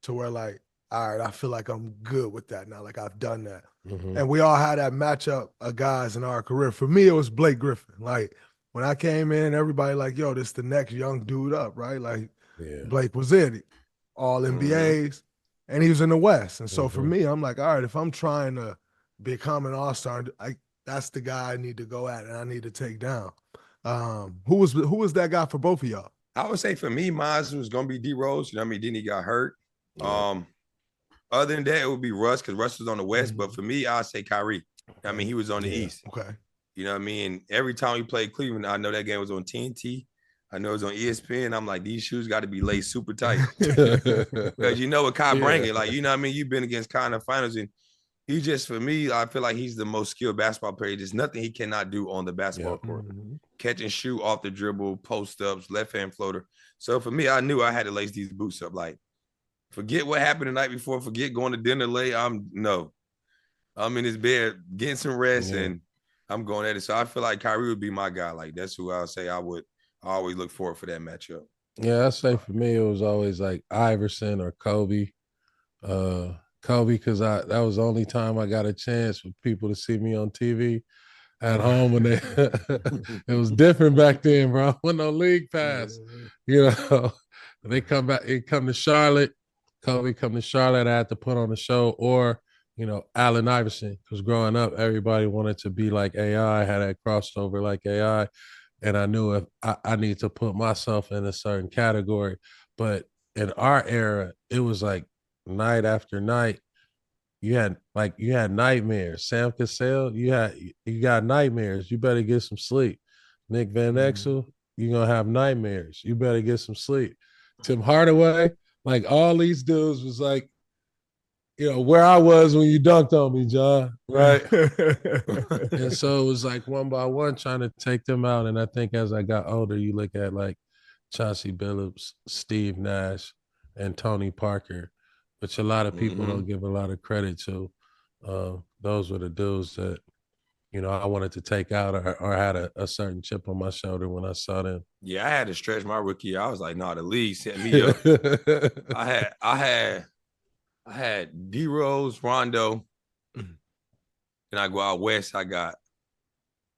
to where like all right, I feel like I'm good with that now. Like I've done that. Mm-hmm. And we all had that matchup of guys in our career. For me, it was Blake Griffin. Like when I came in, everybody like, yo, this the next young dude up, right? Like Blake was it. All NBAs. And he was in the West. And so for me, I'm like, all right, if I'm trying to become an all-star, that's the guy I need to go at and I need to take down. Who was that guy for both of y'all? I would say for me, mine was gonna be D Rose. You know what I mean? Then he got hurt. Yeah. Other than that, it would be Russ because Russ was on the West. But for me, I'd say Kyrie. I mean, he was on the East. Okay. You know what I mean? Every time we played Cleveland, I know that game was on TNT. I know it was on ESPN. I'm like, these shoes got to be laced super tight. Because you know what Kai bring it. Like, you know what I mean? You've been against Kai in the finals. And he just, for me, I feel like he's the most skilled basketball player. There's nothing he cannot do on the basketball court. Catch and shoot off the dribble, post-ups, left-hand floater. So for me, I knew I had to lace these boots up. Like, forget what happened the night before. Forget going to dinner late. I'm in his bed getting some rest, and I'm going at it. So I feel like Kyrie would be my guy. Like, that's who I would say I always look forward for that matchup. Yeah, I say for me, it was always like Iverson or Kobe. Kobe, because that was the only time I got a chance for people to see me on TV at home when they it was different back then, bro. When no league pass, you know. They come to Charlotte. Kobe come to Charlotte. I had to put on a show, or Allen Iverson, because growing up, everybody wanted to be like AI, had that crossover like AI, and I knew if I need to put myself in a certain category. But in our era, it was like night after night. You had nightmares. Sam Cassell, you got nightmares. You better get some sleep. Nick Van Exel, you're gonna have nightmares. You better get some sleep. Tim Hardaway, like all these dudes was like, where I was when you dunked on me, John, right? And so it was like one by one trying to take them out. And I think as I got older, you look at like Chauncey Billups, Steve Nash, and Tony Parker, which a lot of people don't give a lot of credit to. Those were the dudes that, I wanted to take out or had a certain chip on my shoulder when I saw them. Yeah, I had to stretch my rookie year. I was like, the league set me up. I had D Rose, Rondo, and I go out west. I got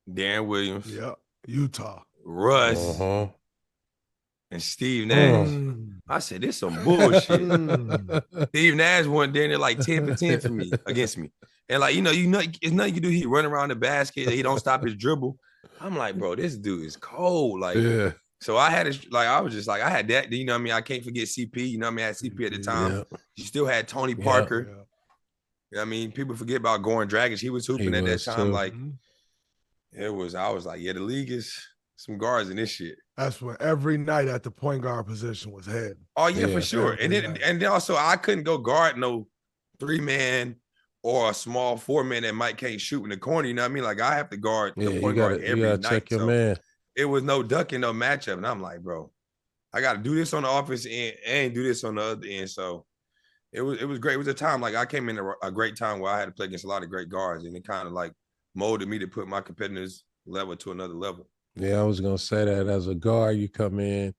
Darren Williams, Utah, Russ, and Steve Nash. I said, this some bullshit. Steve Nash went down there like 10 for 10 for me against me. And like, it's nothing you do. He run around the basket. He don't stop his dribble. I'm like, bro, this dude is cold. Like, so I had I was just like, I had that. You know what I mean? I can't forget CP. I had CP at the time. You still had Tony Parker. You know what I mean? People forget about Goran Dragic. He was hooping at that time. Too. Like, I was like, the league is some guards in this shit. That's when every night at the point guard position was head. Oh, yeah, for sure. And then also I couldn't go guard no 3-man or a small 4-man that Mike can't shoot in the corner. You know what I mean? Like, I have to guard the point guard every night. Check your man. It was no ducking, no matchup. And I'm like, bro, I got to do this on the offense end and do this on the other end. So it was great. It was a time, like, I came in a great time where I had to play against a lot of great guards, and it kind of like molded me to put my competitors level to another level. Yeah, I was going to say that as a guard, you come in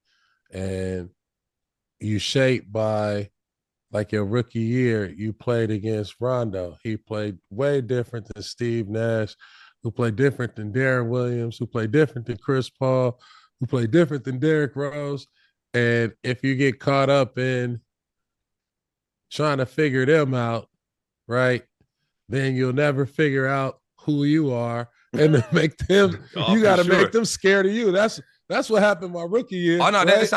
and you shaped by, like, your rookie year, you played against Rondo. He played way different than Steve Nash, who played different than Darren Williams, who played different than Chris Paul, who played different than Derrick Rose. And if you get caught up in trying to figure them out, right, then you'll never figure out who you are. And to make them, you got to make them scared of you. That's what happened my rookie year. Oh no, right?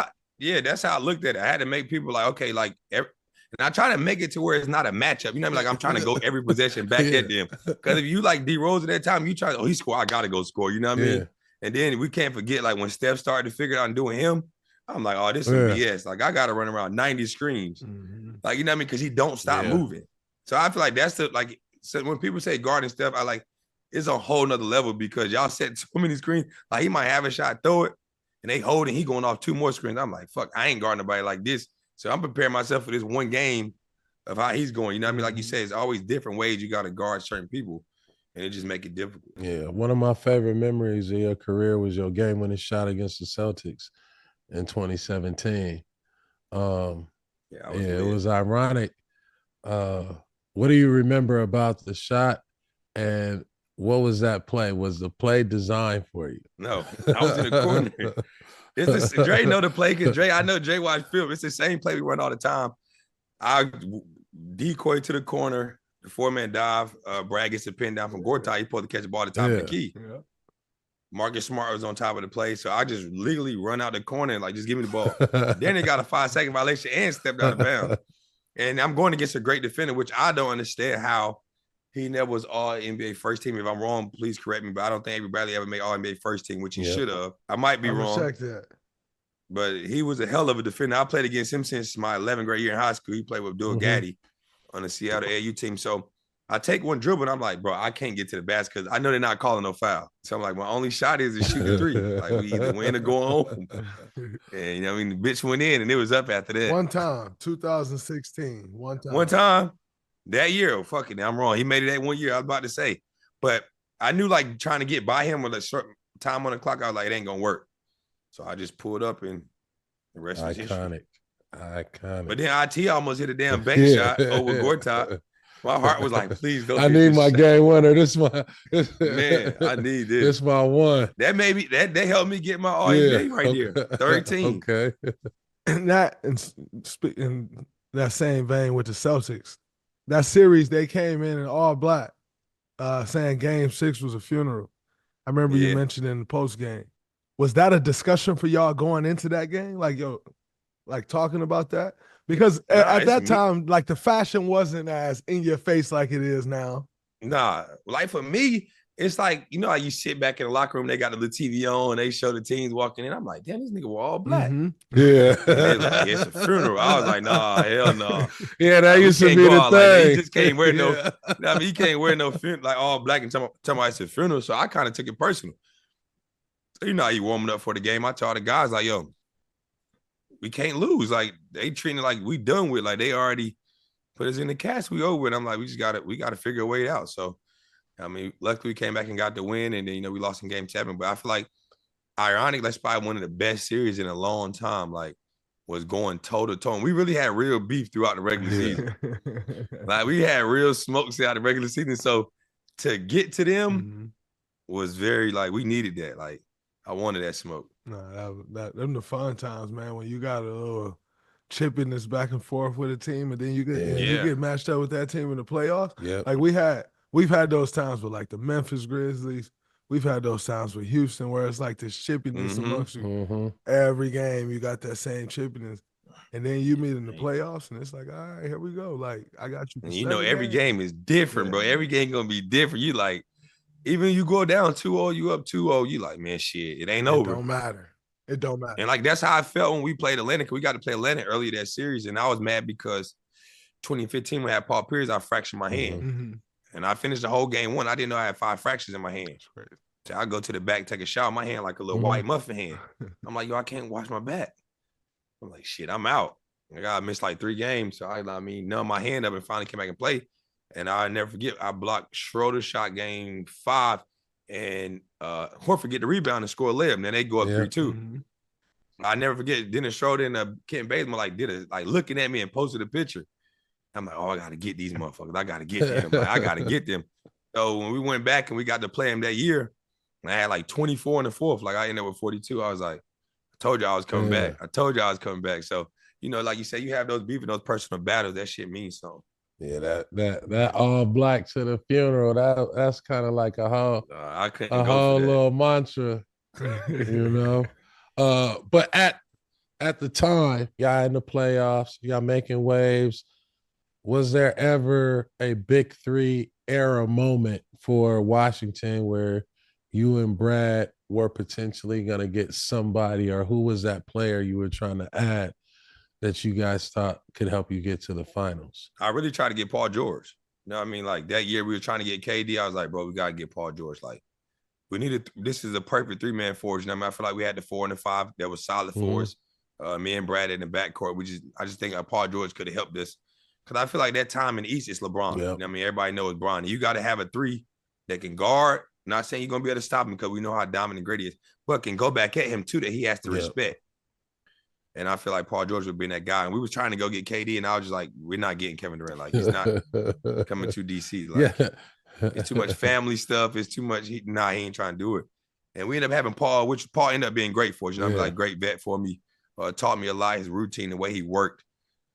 that's how I looked at it. I had to make people like, okay, like, and I try to make it to where it's not a matchup. You know what I mean? Like, I'm trying to go every possession back at them. Because if you like D Rose at that time, you try, he score, I gotta go score. You know what I mean? And then we can't forget, like, when Steph started to figure it out and doing him, I'm like, oh, this is BS. Like, I gotta run around 90 screens. Like, you know what I mean? Because he don't stop moving. So I feel like that's so when people say guarding Steph, I like, it's a whole nother level because y'all set so many screens. Like, he might have a shot, throw it, and they hold it. He going off 2 more screens. I'm like, fuck, I ain't guarding nobody like this. So I'm preparing myself for this one game of how he's going. You know what I mean? Like you said, it's always different ways you got to guard certain people, and it just make it difficult. Yeah, one of my favorite memories of your career was your game-winning shot against the Celtics in 2017. It was ironic What do you remember about the shot, and what was that play? Was the play designed for you? No, I was in the corner. It's this, Dre know the play because I know Dre watch film. It's the same play we run all the time. I decoy to the corner, the 4-man dive. Brad gets the pin down from Gortat. He's supposed to catch the ball at the top of the key. Yeah. Marcus Smart was on top of the play, so I just legally run out the corner and just give me the ball. Then they got a 5-second violation and stepped out of bounds. And I'm going against a great defender, which I don't understand how he never was all NBA first team. If I'm wrong, please correct me. But I don't think Avery Bradley ever made all NBA first team, which he should have. I might be wrong. Check that. But he was a hell of a defender. I played against him since my 11th grade year in high school. He played with Bill Gaddy on the Seattle AAU team. So I take one dribble and I'm like, bro, I can't get to the basket because I know they're not calling no foul. So I'm like, my only shot is to shoot the three. Like, we either win or go home. And, you know, the bitch went in and it was up after that. One time, 2016. One time. That year, fuck it, I'm wrong. He made it that 1 year, I was about to say. But I knew, trying to get by him with a short time on the clock, I was like, it ain't going to work. So I just pulled up and the rest was history. Iconic. But then IT almost hit a damn bank shot over Gortat. My heart was like, please don't. I need my game winner. This man, I need this. This my one. That maybe that helped me get my all-NBA right here. 13. Okay. And in that same vein with the Celtics, that series they came in all black, saying Game 6 was a funeral. I remember you mentioned in the post game. Was that a discussion for y'all going into that game? Talking about that? Because at that time, the fashion wasn't as in your face like it is now. Nah, for me, it's you know how you sit back in the locker room, they got the little TV on, they show the teams walking in. I'm like, damn, these niggas were all black. Mm-hmm. Yeah. It's a funeral. I was like, nah, hell no. Yeah, that used to be the thing. He just can't wear no, he can't wear no all black and tell me it's a funeral. So I kind of took it personal. So you know how you warming up for the game. I told the guys, yo, we can't lose. They treating it like we done with. They already put us in the cast. We over it. I'm like, we gotta figure a way out. So, luckily we came back and got the win, and then we lost in Game 7. But I feel like, ironic, that's probably one of the best series in a long time. Was going toe to toe. And we really had real beef throughout the regular season. We had real smokes out the regular season. So to get to them was very we needed that. I wanted that smoke. No, them the fun times, man. When you got a little chippiness back and forth with a team, and then you get matched up with that team in the playoffs. Yeah, we've had those times with the Memphis Grizzlies. We've had those times with Houston where it's this chippiness amongst you. Every game you got that same chippiness, and then you meet in the playoffs, and it's all right, here we go. I got you. And every game is different, bro. Every game gonna be different. You even you go down 2-0, you up 2-0, you man, shit, it ain't over. It don't matter. And that's how I felt when we played Atlanta. We got to play Atlanta earlier that series, and I was mad because 2015 when I had Paul Pierce, I fractured my hand. And I finished the whole game 1. I didn't know I had 5 fractures in my hand. So I go to the back, take a shower, my hand like a little white muffin hand. I'm like, yo, I can't wash my back. I'm like, shit, I'm out. I missed 3 games. So I numb my hand up and finally came back and play. And I'll never forget, I blocked Schroeder's shot Game 5, and Horford get the rebound and score a layup. And then they go up 3-2. I never forget, Dennis Schroeder and Kent Bazemore did looking at me and posted a picture. I'm like, oh, I got to get these motherfuckers. I got to get them. I got to get them. So when we went back and we got to play them that year, I had 24 in the fourth. I ended up with 42. I was like, I told you I was coming back. I told you I was coming back. So, like you said, you have those beef and those personal battles. That shit means something. Yeah, that all black to the funeral. That's kind of like a whole little mantra, But at the time, y'all in the playoffs, y'all making waves. Was there ever a Big 3 era moment for Washington where you and Brad were potentially going to get somebody, or who was that player you were trying to add that you guys thought could help you get to the finals? I really tried to get Paul George. You know what I mean? That year we were trying to get KD. I was like, bro, we got to get Paul George. We needed, this is a perfect 3-man force. You know what I mean? I feel like we had the 4 and the 5 that was solid for us. Me and Brad in the backcourt. I just think Paul George could have helped us. Because I feel like that time in the East, it's LeBron. Yep. You know what I mean? Everybody knows Bron. You got to have a 3 that can guard. Not saying you're going to be able to stop him because we know how dominant great he is, but can go back at him too, that he has to respect. And I feel like Paul George would be that guy. And we was trying to go get KD, and I was just like, we're not getting Kevin Durant. Like, he's not coming to DC. Like, it's too much family stuff. It's too much. He ain't trying to do it. And we ended up having Paul, which Paul ended up being great for us. You know, like great vet for me. Taught me a lot, his routine, the way he worked.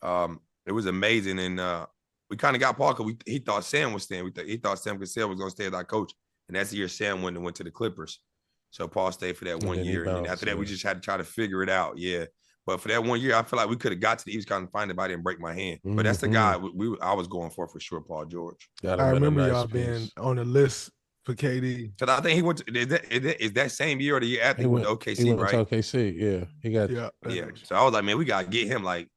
It was amazing. And we kind of got Paul because he thought Sam was staying. He thought Sam Cassell was going to stay as our coach. And that's the year Sam went to the Clippers. So Paul stayed for that 1 year. And after that, we just had to try to figure it out. Yeah. But for that 1 year, I feel like we could have got to the East Coast finally, but I didn't break my hand. But that's the guy I was going for sure, Paul George. I remember y'all being on the list for KD. Because I think he went to, is that same year or the year after he went to OKC, he went right? to OKC, yeah. He got So I was like, man, we got to get him, like,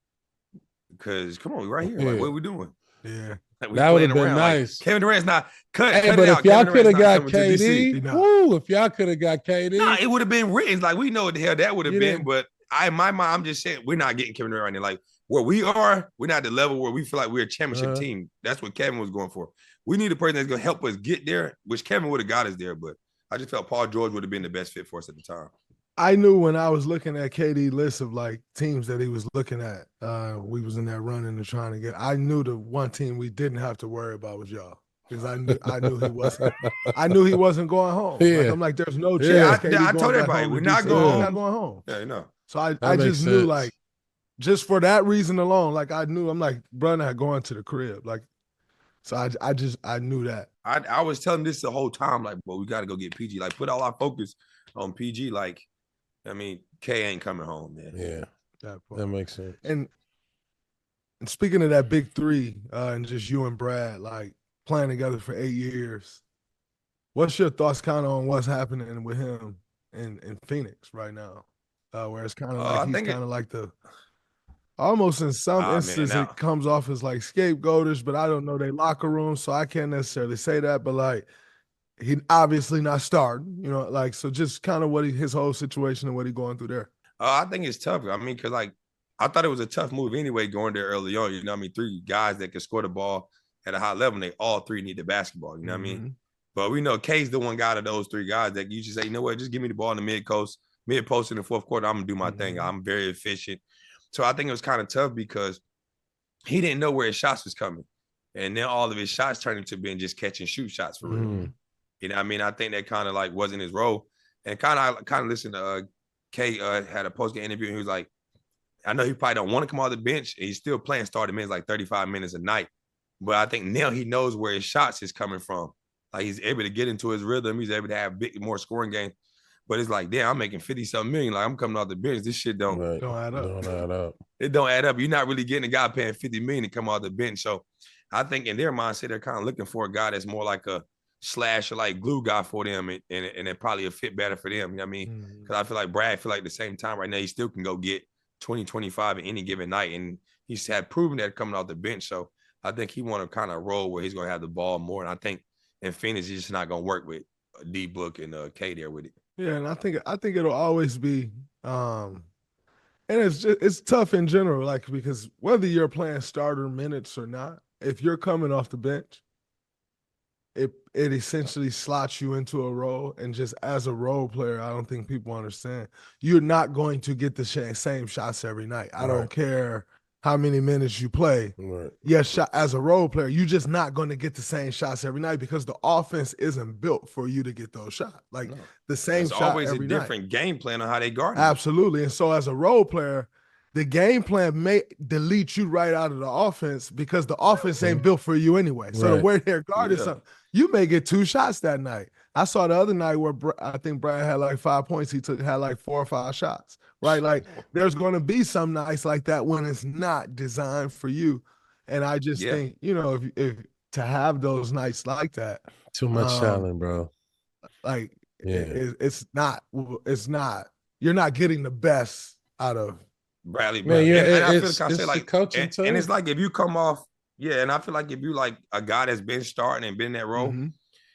because come on, we right here. Like, what are we doing? Yeah. Like, that would have been nice. Like, Kevin Durant's not cut. Hey, cut but it if out. y'all Kevin could have Durant's got not coming to KD, DC. woo, if y'all could have got KD. Nah, it would have been written. Like, we know what the hell that would have You been, didn't- but in my mind, I'm just saying we're not getting Kevin Durant right now. Like, where we are, we're not at the level where we feel like we're a championship team. That's what Kevin was going for. We need a person that's going to help us get there, which Kevin would have got us there, but I just felt Paul George would have been the best fit for us at the time. I knew when I was looking at KD list of like teams that he was looking at, we was in that running and trying to get. I knew the one team we didn't have to worry about was y'all because I knew he wasn't. I knew he wasn't going home. Yeah. Like, I'm like, there's no chance. Yeah, KD I going told back everybody home we're to not DC. going We're home. not going home. Yeah, you know. So I makes just knew sense. like just for that reason alone, like I knew I'm like, bro, not going to the crib. Like, so I knew that. I was telling this the whole time, like, well, we got to go get PG. Like, put all our focus on PG. Like, I mean, K ain't coming home, man. Yeah, that makes sense. And speaking of that big three, and just you and Brad, like playing together for 8 years, what's your thoughts kind of on what's happening with him in Phoenix right now? Where it's kind of like he's kind of like the almost in some instances it comes off as like scapegoatish, but I don't know they locker room, so I can't necessarily say that. But like he obviously not starting, you know, like so just kind of his whole situation and what he going through there. I think it's tough. I mean, because like I thought it was a tough move anyway going there early on. You know what I mean? 3 guys that can score the ball at a high level, and they all 3 need the basketball. You know what I mean? But we know K's the one guy of those 3 guys that you just say, you know what, just give me the ball in the mid post in the fourth quarter. I'm gonna do my thing. I'm very efficient. So I think it was kind of tough because he didn't know where his shots was coming. And then all of his shots turned into being just catch and shoot shots for real. You know what I mean? I think that kind of like wasn't his role. And kind of listened to K had a post-game interview, and he was like, I know he probably don't want to come off the bench, and he's still playing starting minutes like 35 minutes a night. But I think now he knows where his shots is coming from. Like he's able to get into his rhythm. He's able to have more scoring games. But it's like, damn, I'm making 50-something million. Like I'm coming off the bench. This shit don't add up. Don't add up. It don't add up. You're not really getting a guy paying $50 million to come off the bench. So I think in their mindset, they're kind of looking for a guy that's more like a slash or like glue guy for them, and it probably a fit better for them. You know what I mean? Because I feel like Brad feel like the same time right now, he still can go get 20, 25 in any given night. And he's had proven that coming off the bench. So I think he want to kind of roll where he's going to have the ball more. And I think in Phoenix, he's just not going to work with D-Book and K there with it. Yeah, and I think it'll always be, and it's tough in general, like because whether you're playing starter minutes or not, if you're coming off the bench, it essentially slots you into a role, and just as a role player, I don't think people understand you're not going to get the same shots every night. I don't care how many minutes you play. Yes, as a role player, you're just not going to get the same shots every night because the offense isn't built for you to get those shots. Like the same shot always every a different game plan on how they guard. Absolutely. And so as a role player, the game plan may delete you right out of the offense because the offense ain't built for you anyway. So the way they're guarded, something, you may get 2 shots that night. I saw the other night where I think Brad had like 5 points. He had like 4 or 5 shots, right? Like there's going to be some nights like that when it's not designed for you. And I just think, you know, if to have those nights like that. Too much challenge, bro. Like it's not, you're not getting the best out of Bradley. Man, and I feel like coaching too. And it's like if you come off, and I feel like if you like a guy that's been starting and been in that role,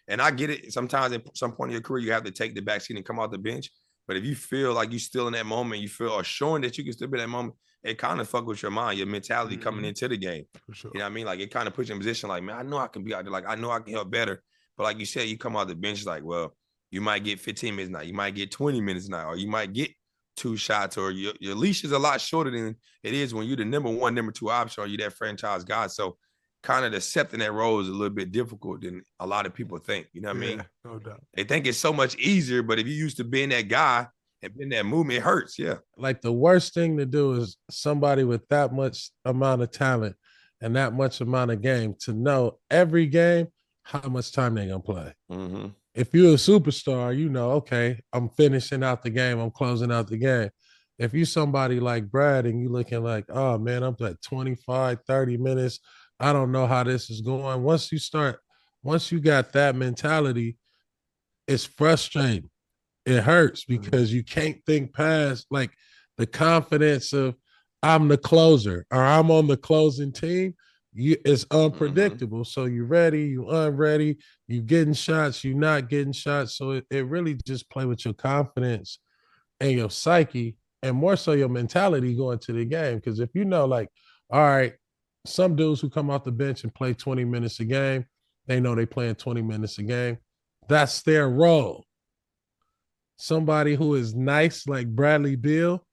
and I get it, sometimes at some point in your career, you have to take the back seat and come off the bench. But if you feel like you're still in that moment, you feel showing that you can still be in that moment, it kind of fuck with your mind, your mentality coming into the game. For sure. You know what I mean? Like it kind of puts you in a position like, man, I know I can be out there. Like I know I can help better. But like you said, you come off the bench like, well, you might get 15 minutes now. You might get 20 minutes now. Or you might get 2 shots, or your leash is a lot shorter than it is when you're the number 1, number 2 option, or you that franchise guy. So kind of accepting that role is a little bit difficult than a lot of people think. You know what I mean? No doubt. They think it's so much easier, but if you used to being that guy and being that movement, it hurts. Yeah. Like the worst thing to do is somebody with that much amount of talent and that much amount of game to know every game how much time they're gonna play. Mm-hmm. If you're a superstar, you know, okay, I'm finishing out the game, I'm closing out the game. If you somebody like Brad and you looking like, oh man, I'm at 25, 30 minutes, I don't know how this is going. Once you got that mentality, it's frustrating. It hurts because you can't think past like the confidence of I'm the closer or I'm on the closing team. It's unpredictable. So you're ready, you unready, you getting shots, you not getting shots. So it really just play with your confidence and your psyche, and more so your mentality going to the game. Because if you know, like, all right, some dudes who come off the bench and play 20 minutes a game, they know they playing 20 minutes a game. That's their role. Somebody who is nice like Bradley Beal,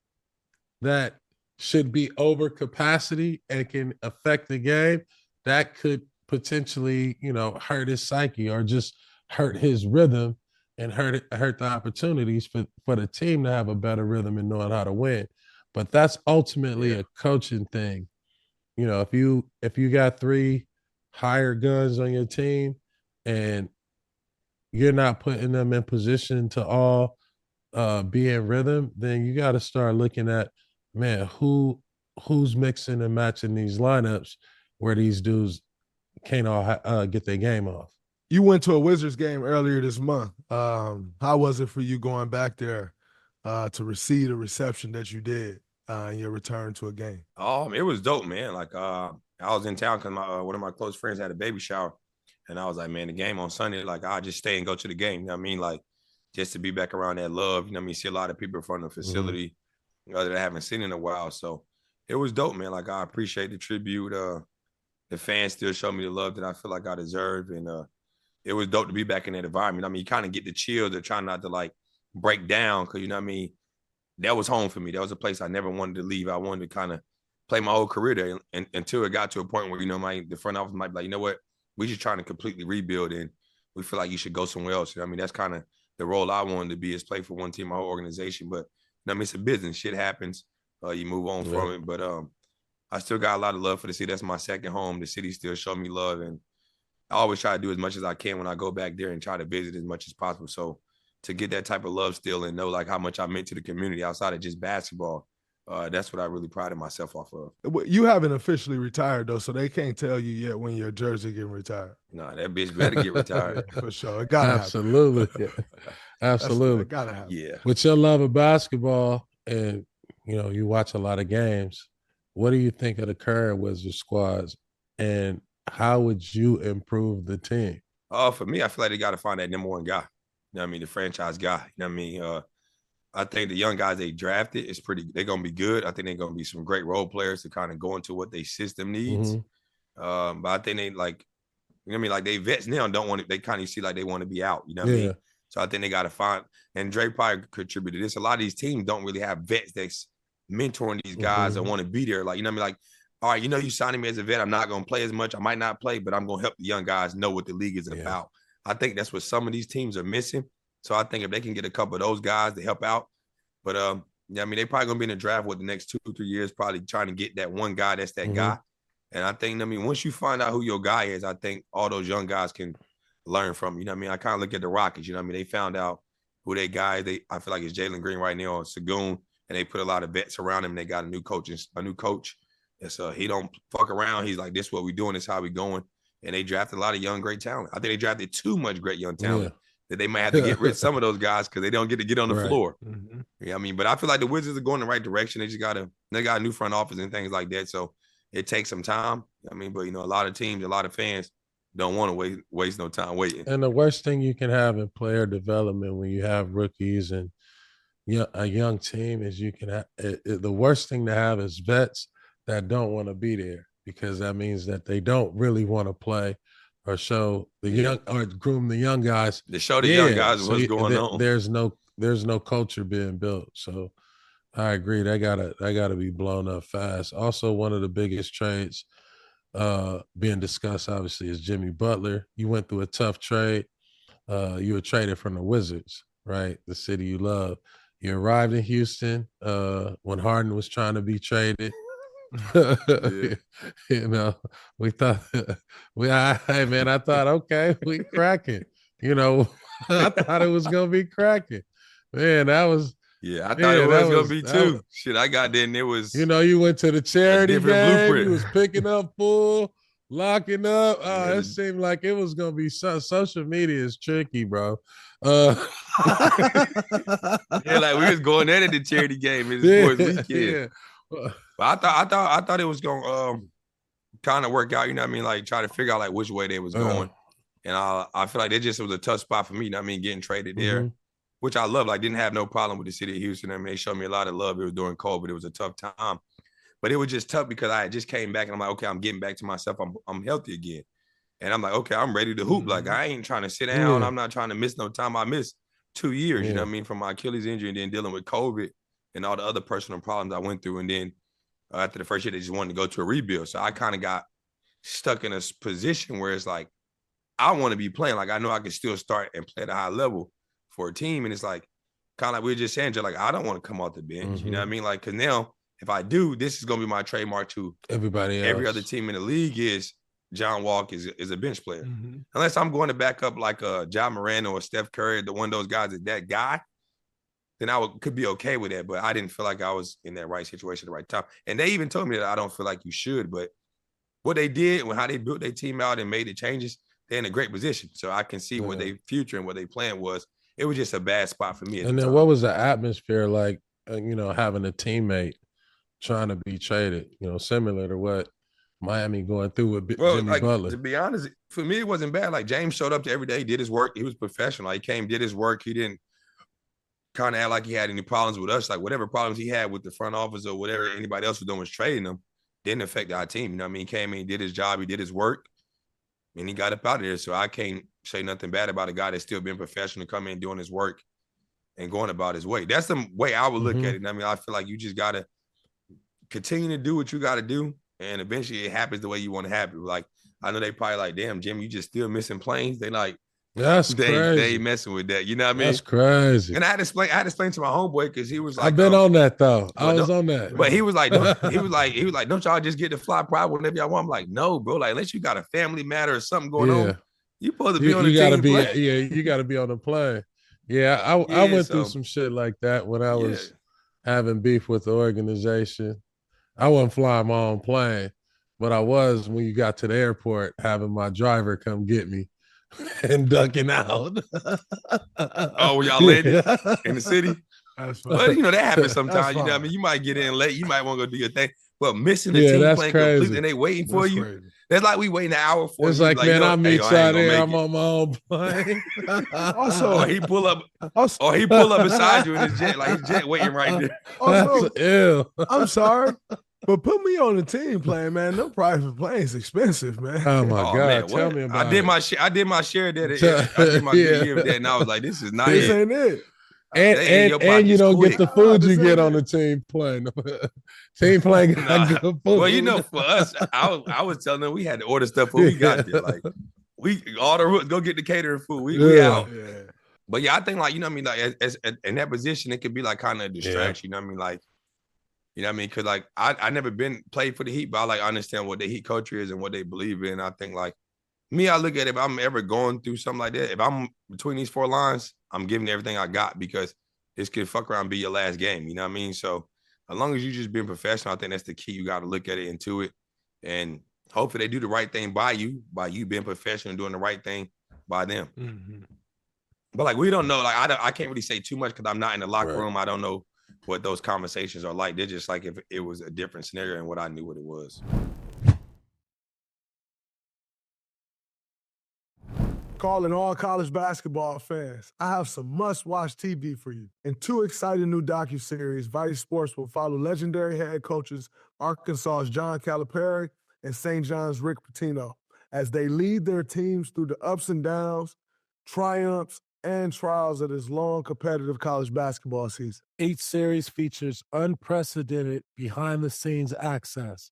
that should be over capacity and can affect the game, that could potentially, hurt his psyche or just hurt his rhythm and hurt the opportunities for the team to have a better rhythm and knowing how to win. But that's ultimately a coaching thing. If you got 3 hired guns on your team and you're not putting them in position to all be in rhythm, then you got to start looking at, man, who's mixing and matching these lineups where these dudes can't all get their game off. You went to a Wizards game earlier this month. How was it for you going back there to receive the reception that you did in your return to a game? It was dope, man. Like I was in town because one of my close friends had a baby shower, and I was like, man, the game on Sunday, like I'll just stay and go to the game. You know what I mean? Like just to be back around that love. You know what I mean? See a lot of people from the facility that I haven't seen in a while. So it was dope, man. Like I appreciate the tribute. The fans still show me the love that I feel like I deserve. And it was dope to be back in that environment. I mean, you kind of get the chills. They're trying not to like break down because, you know what I mean? That was home for me. That was a place I never wanted to leave. I wanted to kind of play my whole career there until it got to a point where, the front office might be like, you know what? We just trying to completely rebuild and we feel like you should go somewhere else. You know what I mean? That's kind of the role I wanted to be, is play for one team, my whole organization. But I mean, it's a business. Shit happens. You move on from it. But I still got a lot of love for the city. That's my second home. The city still showed me love. And I always try to do as much as I can when I go back there and try to visit as much as possible. So to get that type of love still and know like how much I meant to the community outside of just basketball, that's what I really prided myself off of. You haven't officially retired, though, so they can't tell you yet when your jersey getting retired. No, that bitch better get retired. For sure. It gotta Absolutely. happen. Absolutely. It gotta happen. Yeah. With your love of basketball and, you watch a lot of games, what do you think of the current Wizards squads and how would you improve the team? For me, I feel like they got to find that number 1 guy. You know what I mean? The franchise guy. You know what I mean? I think the young guys they drafted they're going to be good. I think they're going to be some great role players to kind of go into what their system needs. But I think they like, you know what I mean? Like they vets now don't want to, they kind of see like they want to be out. You know what I mean? So I think they got to find, and Dre probably contributed to this. A lot of these teams don't really have vets that's mentoring these guys that want to be there. Like, you know what I mean? Like, all right, you signing me as a vet. I'm not going to play as much. I might not play, but I'm going to help the young guys know what the league is about. I think that's what some of these teams are missing. So I think if they can get a couple of those guys to help out, but yeah, I mean, they probably going to be in the draft with the next 2 or 3 years, probably trying to get that one guy that's that guy. And I think, I mean, once you find out who your guy is, I think all those young guys can learn from. You know what I mean? I kind of look at the Rockets. You know what I mean? They found out who their guy. I feel like it's Jalen Green right now or Sagoon, and they put a lot of vets around him. They got a new coach. And so he don't fuck around. He's like, this is what we doing. This is how we going. And they drafted a lot of young, great talent. I think they drafted too much great young talent that they might have to get rid of some of those guys because they don't get to get on the floor. You know what I mean? But I feel like the Wizards are going the right direction. They got a new front office and things like that. So it takes some time. I mean, but, a lot of teams, a lot of fans don't want to waste no time waiting. And the worst thing you can have in player development when you have rookies and a young team is the worst thing to have is vets that don't want to be there, because that means that they don't really want to play or show the young or groom the young guys. To show the young guys what's going on. There's no culture being built. So I agree. That gotta be blown up fast. Also, one of the biggest trades being discussed, obviously, is Jimmy Butler. You went through a tough trade. You were traded from the Wizards, right? The city you love. You arrived in Houston when Harden was trying to be traded. Yeah. You know, we thought hey man, I thought, okay, we cracking. You know, I thought it was gonna be cracking. Man, that was Yeah, I thought man, it that was gonna was be that was, too. Shit, I got there and it was you know, you went to the charity different game, blueprint. you was picking up full, locking up. Yeah, It seemed like it was gonna be social media is tricky, bro. yeah, like we was going at it the charity game in the yeah, sports weekend. yeah. But I thought it was gonna kind of work out, you know what I mean? Like try to figure out like which way they was going. And I feel like that just was a tough spot for me, you know what I mean, getting traded there, which I love. Like didn't have no problem with the city of Houston. I mean, they showed me a lot of love. It was during COVID. It was a tough time. But it was just tough because I just came back and I'm like, okay, I'm getting back to myself. I'm healthy again. And I'm like, okay, I'm ready to hoop. Like I ain't trying to sit down. Yeah. I'm not trying to miss no time. I missed 2 years, you know Yeah. what I mean, from my Achilles injury and then dealing with COVID and all the other personal problems I went through. And then after the first year, they just wanted to go to a rebuild. So I kind of got stuck in a position where it's like, I want to be playing. Like I know I can still start and play at a high level for a team. And it's like, kind of like we were just saying, like, I don't want to come off the bench. You know what I mean? Like, because now if I do, this is going to be my trademark to Everybody else. every other team in the league is John Wall is a bench player. Unless I'm going to back up like a John Moran or Steph Curry, the one of those guys is that guy, then I could be okay with that. But I didn't feel like I was in that right situation at the right time. And they even told me that I don't feel like you should. But what they did and how they built their team out and made the changes, they're in a great position. So I can see what their future and what their plan was. It was just a bad spot for me. And then what was the atmosphere like, you know, having a teammate trying to be traded, you know, similar to what Miami going through with Jimmy like, Butler? To be honest, for me, it wasn't bad. Like James showed up to every day, he did his work. He was professional. He came, did his work. He didn't kind of act like he had any problems with us. Like whatever problems he had with the front office or whatever anybody else was doing was trading him, didn't affect our team. You know what I mean? He came in, he did his job, he did his work, and he got up out of there. So I can't say nothing bad about a guy that's still been professional, coming in, doing his work and going about his way. That's the way I would look at it. I mean, I feel like you just got to continue to do what you got to do, and eventually it happens the way you want to happen. Like, I know they probably like, damn, Jim, you just still missing planes. They like, that's crazy. They ain't messing with that. You know what I mean? That's crazy. And I had to explain to my homeboy because he was like, I've been on that though. I was on that. But he was like, don't y'all just get to fly private whenever y'all want? I'm like, no, bro. Like, unless you got a family matter or something going on, you supposed to be on the team. You gotta be on the plane. Yeah, I went through some shit like that when I was having beef with the organization. I wasn't flying my own plane, but I was when you got to the airport having my driver come get me and ducking out. Oh, y'all landed in the city? But you know, that happens sometimes. You know what I mean? You might get in late, you might want to go do your thing. But missing the team plane completely and they waiting for you. Crazy. That's like we waiting an hour for it's you. It's like, man, I'll meet y'all there. I'm on my own plane. Also, or he pull up beside you in his jet, like his jet waiting right there. Also, I'm sorry, but put me on the team plane, man. No private plane's expensive, man. Oh my God, man, tell me about it. I did my share of that. I did my good year of that, and I was like, this is not this ain't it. And you don't get the food you get on the team plane. Team plane got good food. Well, you know, for us, I was telling them we had to order stuff when we got there. Like we all the go get the catering food. We out. Yeah. But yeah, I think like, you know what I mean? Like as in that position, it could be like kind of a distraction. You know what I mean? Like, you know what I mean? Cause like I never been played for the Heat, but I like understand what the Heat culture is and what they believe in. I think like me, I look at it, if I'm ever going through something like that, if I'm between these four lines, I'm giving everything I got because this could fuck around and be your last game. You know what I mean? So as long as you just being professional, I think that's the key. You got to look at it into it. And hopefully they do the right thing by you being professional and doing the right thing by them. Mm-hmm. But like, we don't know. Like, I can't really say too much because I'm not in the locker room. I don't know what those conversations are like. They're just like if it was a different scenario and what I knew what it was. Calling all college basketball fans, I have some must-watch TV for you. In 2 exciting new docuseries, Vice Sports will follow legendary head coaches Arkansas's John Calipari and St. John's Rick Pitino as they lead their teams through the ups and downs, triumphs, and trials of this long competitive college basketball season. Each series features unprecedented behind-the-scenes access,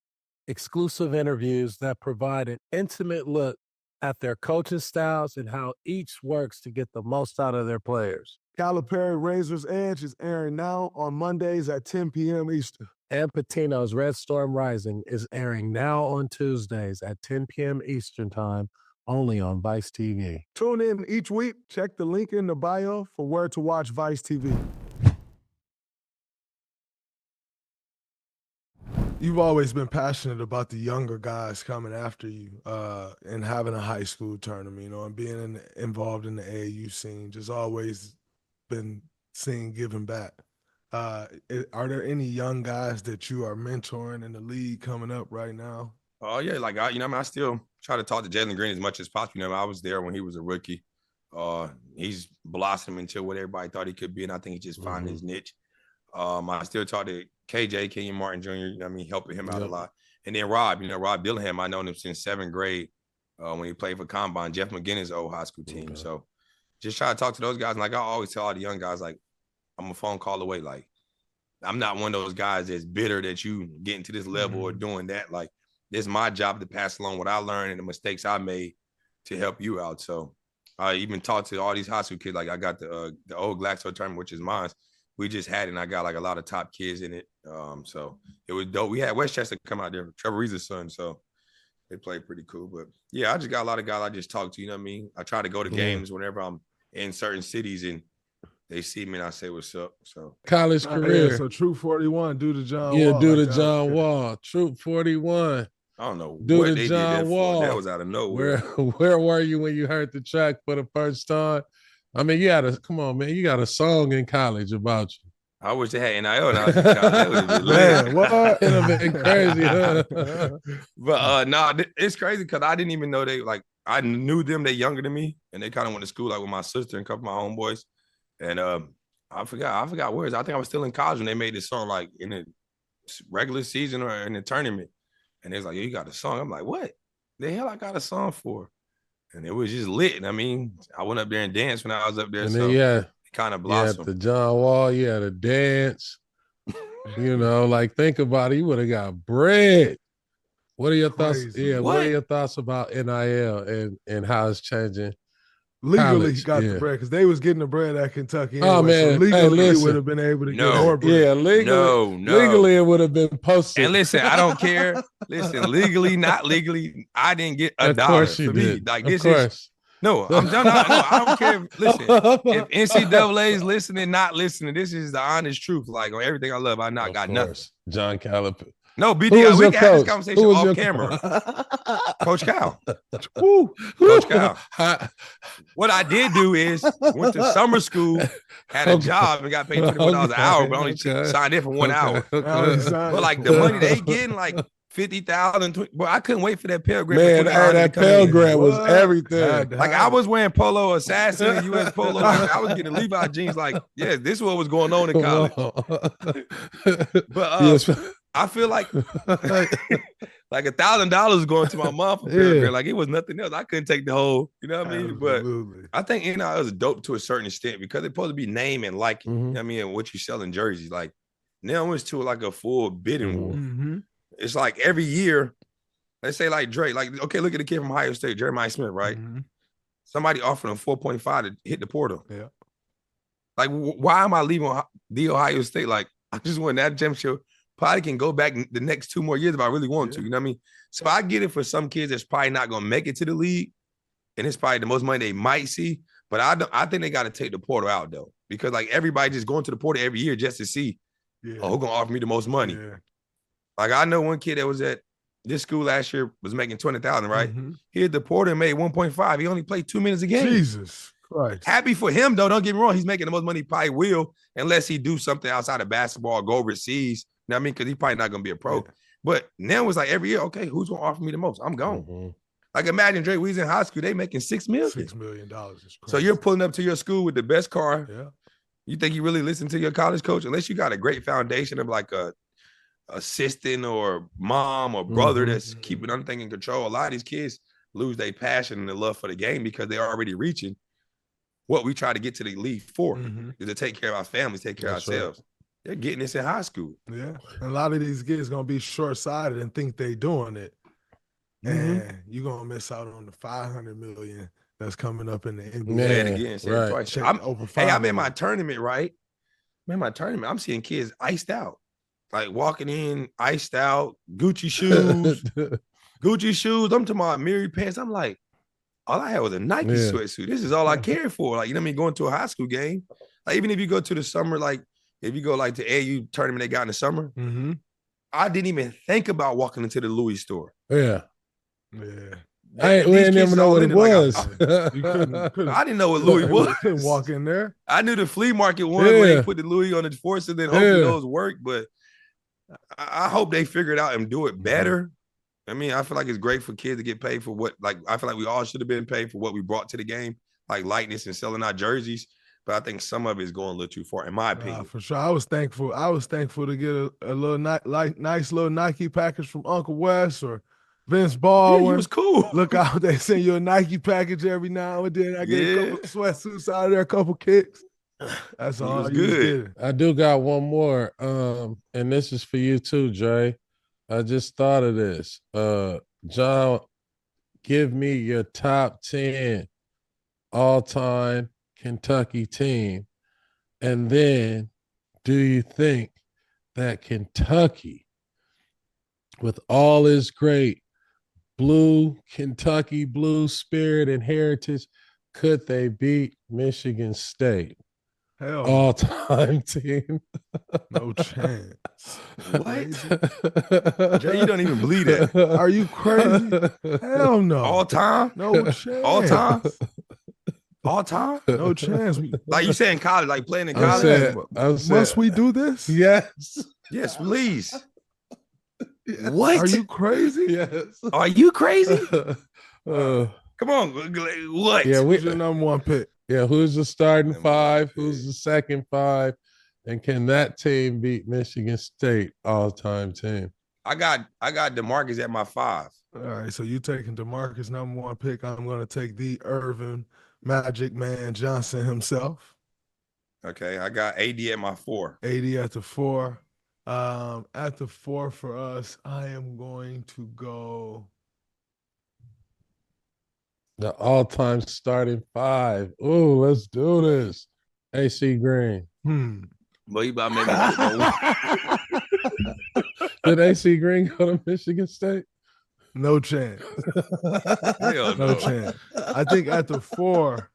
exclusive interviews that provide an intimate look at their coaching styles and how each works to get the most out of their players. Calipari Razor's Edge is airing now on Mondays at 10 p.m. Eastern. And Patino's Red Storm Rising is airing now on Tuesdays at 10 p.m. Eastern Time, only on Vice TV. Tune in each week. Check the link in the bio for where to watch Vice TV. You've always been passionate about the younger guys coming after you and having a high school tournament, and being involved in the AAU scene. Just always been seeing giving back. Are there any young guys that you are mentoring in the league coming up right now? Oh yeah, I still try to talk to Jalen Green as much as possible. I was there when he was a rookie. He's blossomed into what everybody thought he could be, and I think he just found his niche. I still talk to KJ, Kenyon Martin Jr., helping him out a lot. And then Rob Dillingham, I known him since 7th grade when he played for Combine, Jeff McGinnis' old high school team. Okay. So just try to talk to those guys. And I always tell all the young guys, I'm a phone call away. I'm not one of those guys that's bitter that you getting to this level or doing that. It's my job to pass along what I learned and the mistakes I made to help you out. So I even talked to all these high school kids. I got the old Glaxo tournament, which is mine. We just had it, and I got a lot of top kids in it. So it was dope. We had Westchester come out there, Trevor Reese's son. So they played pretty cool. But yeah, I just got a lot of guys I just talk to, I try to go to games whenever I'm in certain cities and they see me and I say, what's up? So college career. So Troop 41, do the John Wall. Yeah, do the John Wall. Troop 41. I don't know do what the they John did that Wall. for. That was out of nowhere. Where were you when you heard the track for the first time? Come on, man. You got a song in college about you. I wish they had NIL when I was in college. That would have been Man, what? It would have been crazy, huh? But it's crazy because I didn't even know I knew them. They younger than me, and they kind of went to school with my sister and a couple of my homeboys. And I forgot words. I think I was still in college when they made this song, in the regular season or in the tournament. And they was like, "Yeah, you got a song." I'm like, "What the hell I got a song for?" And it was just lit. I went up there and danced when I was up there. And so then, kind of blossomed. The John Wall, the dance. Think about it. You would have got bread. What are your thoughts? Yeah, what are your thoughts about NIL and how it's changing? Legally got the bread because they was getting the bread at Kentucky. Anyway, oh man, so legally it would have been able to get more bread. Yeah, legally it would have been posted. And listen, I don't care. Listen, legally, not legally, I didn't get $1 for me. This is no. I'm done. No, I don't care. Listen, if NCAA is listening, not listening, this is the honest truth. On everything I love, I not got nothing. John Calipari. No, BD, we got this conversation off camera. Coach Cal. Woo. Coach Cal. What I did do is went to summer school, had a job, and got paid $24 an hour, but only signed in for 1 hour. But the money they getting, $50,000. But I couldn't wait for that Pell Grant. Man, that Pell Grant was everything. I was wearing Polo Assassin, US Polo. I was getting Levi jeans. This is what was going on in college. But I feel like $1,000 going to my mom for Pell Grant. It was nothing else. I couldn't take the whole, you know what I mean? Absolutely. But I think NIL is dope to a certain extent because it's supposed to be name and liking. You know what I mean? And what you sell in jerseys. Now it's to a full bidding war. Mm-hmm. It's every year, let's say Dre, okay, look at the kid from Ohio State, Jeremiah Smith, right? Mm-hmm. Somebody offered him 4.5 to hit the portal. Yeah. Why am I leaving the Ohio State? I just won that championship. Probably can go back the next 2 more years if I really want to. You know what I mean? So I get it for some kids that's probably not going to make it to the league, and it's probably the most money they might see. But I think they got to take the portal out, though, because everybody just going to the portal every year just to see, who's going to offer me the most money. Yeah. I know one kid that was at this school last year was making $20,000, right? Mm-hmm. He hit the portal and made 1.5. He only played 2 minutes a game. Jesus Christ. Happy for him, though. Don't get me wrong. He's making the most money he probably will, unless he do something outside of basketball or go overseas. You know what I mean? Because he's probably not going to be a pro. Yeah. But now it's every year, okay, who's going to offer me the most? I'm gone. Mm-hmm. Imagine, Dre, we was in high school. They making $6 million. $6 million is crazy. So you're pulling up to your school with the best car. Yeah. You think you really listen to your college coach? Unless you got a great foundation of a assistant or mom or brother that's keeping everything in control. A lot of these kids lose their passion and their love for the game because they're already reaching. what we try to get to the league for, Mhm. is to take care of our families, take care of That's right. ourselves. They're getting this in high school. Yeah. And a lot of these kids gonna be short-sighted and think they doing it. And you're gonna miss out on the $500 million that's coming up in the NBA. Man, Say it again. Say it right. twice. Check over I'm in my $500. tournament, right? I'm in my tournament. I'm seeing kids iced out. Like walking in, iced out, Gucci shoes. Gucci shoes. I'm talking about Miri pants. I'm like, all I had was a Nike Yeah. sweatsuit. This is all I cared for. Like, you know what I mean? Going to a high school game. Like, even if you go to the summer, like, if you go like to AU tournament they got in the summer, Mm-hmm. I didn't even think about walking into the Louis store. Yeah. Yeah. We didn't even know what it was. You couldn't I didn't know what Louis was. couldn't walk in there. I knew the flea market one where Yeah. they put the Louis on the force and then hopefully Yeah. those work. But I hope they figure it out and do it better. I mean, I feel like it's great for kids to get paid for what, like, I feel like we all should have been paid for what we brought to the game, like likeness and selling our jerseys. But I think some of it is going a little too far, in my opinion. For sure. I was thankful to get a little nice little Nike package from Uncle Wes or Vince Yeah, Baldwin. he was cool. Look out, they send you a Nike package every now and then. I get a couple sweatsuits out of there, a couple kicks. That's all. was you was good. getting. I do got one more. And this is for you too, Dre. I just thought of this. John, give me your top 10 all-time Kentucky team. And then do you think that Kentucky, with all its great blue Kentucky blue spirit and heritage, could they beat Michigan State? Hell, All-time team. no chance. What? Jay, you don't even believe that. Are you crazy? Hell no. All time? No chance. All time? All time? No chance. Like you said in college, like playing in I'm college? saying- Must we do this? Yes. Yes, please. Yes. What? Are you crazy? Yes. Are you crazy? Uh, Come on. What? yeah, Who's your number one pick? who's the starting Number one five? pick. Who's the second five? And can that team beat Michigan State all-time team? I got DeMarcus at my 5. All right, so you taking DeMarcus number one pick. I'm going to take the Irvin Magic Man Johnson himself. Okay, I got AD at my 4. 80 at the 4. At the 4 for us, I am going to go. The all-time starting five. Oh, let's do this. AC Green. But you about to make me Did AC Green go to Michigan State? No chance. Hell No no. chance. I think at the 4,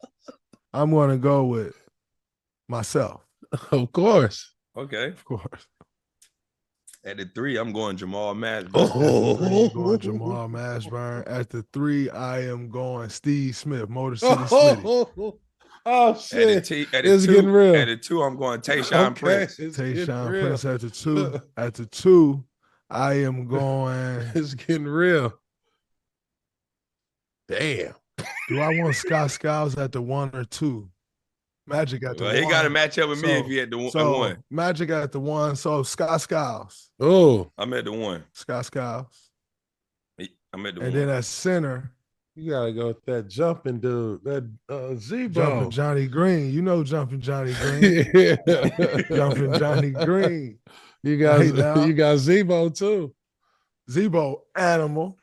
I'm going to go with myself, Of course. Okay. of course. At the 3, I'm going Jamal Mashburn. I'm going Jamal Mashburn. At the 3, I am going Steve Smith, Motor City Smitty. Oh, At the, shit. at It's the 2, getting real. At the 2, I'm going Tayshaun Prince. It's getting Tayshaun real. Prince at the 2. At the 2, I am going. It's getting real. Damn. Do I want Scott Skiles at the 1 or 2? Magic at the Well, 1. he got to match up with me So- if he at the 1. So Magic at the 1. So Scott Skiles. Oh, I'm at the 1. Scott Skiles. I'm at the And 1. then at center, you gotta go with that jumping dude, that Zebo. jumping Johnny Green. You know jumping Johnny Green. Jumping Johnny Green. You got Right now. you got Zebo too. Zebo, animal.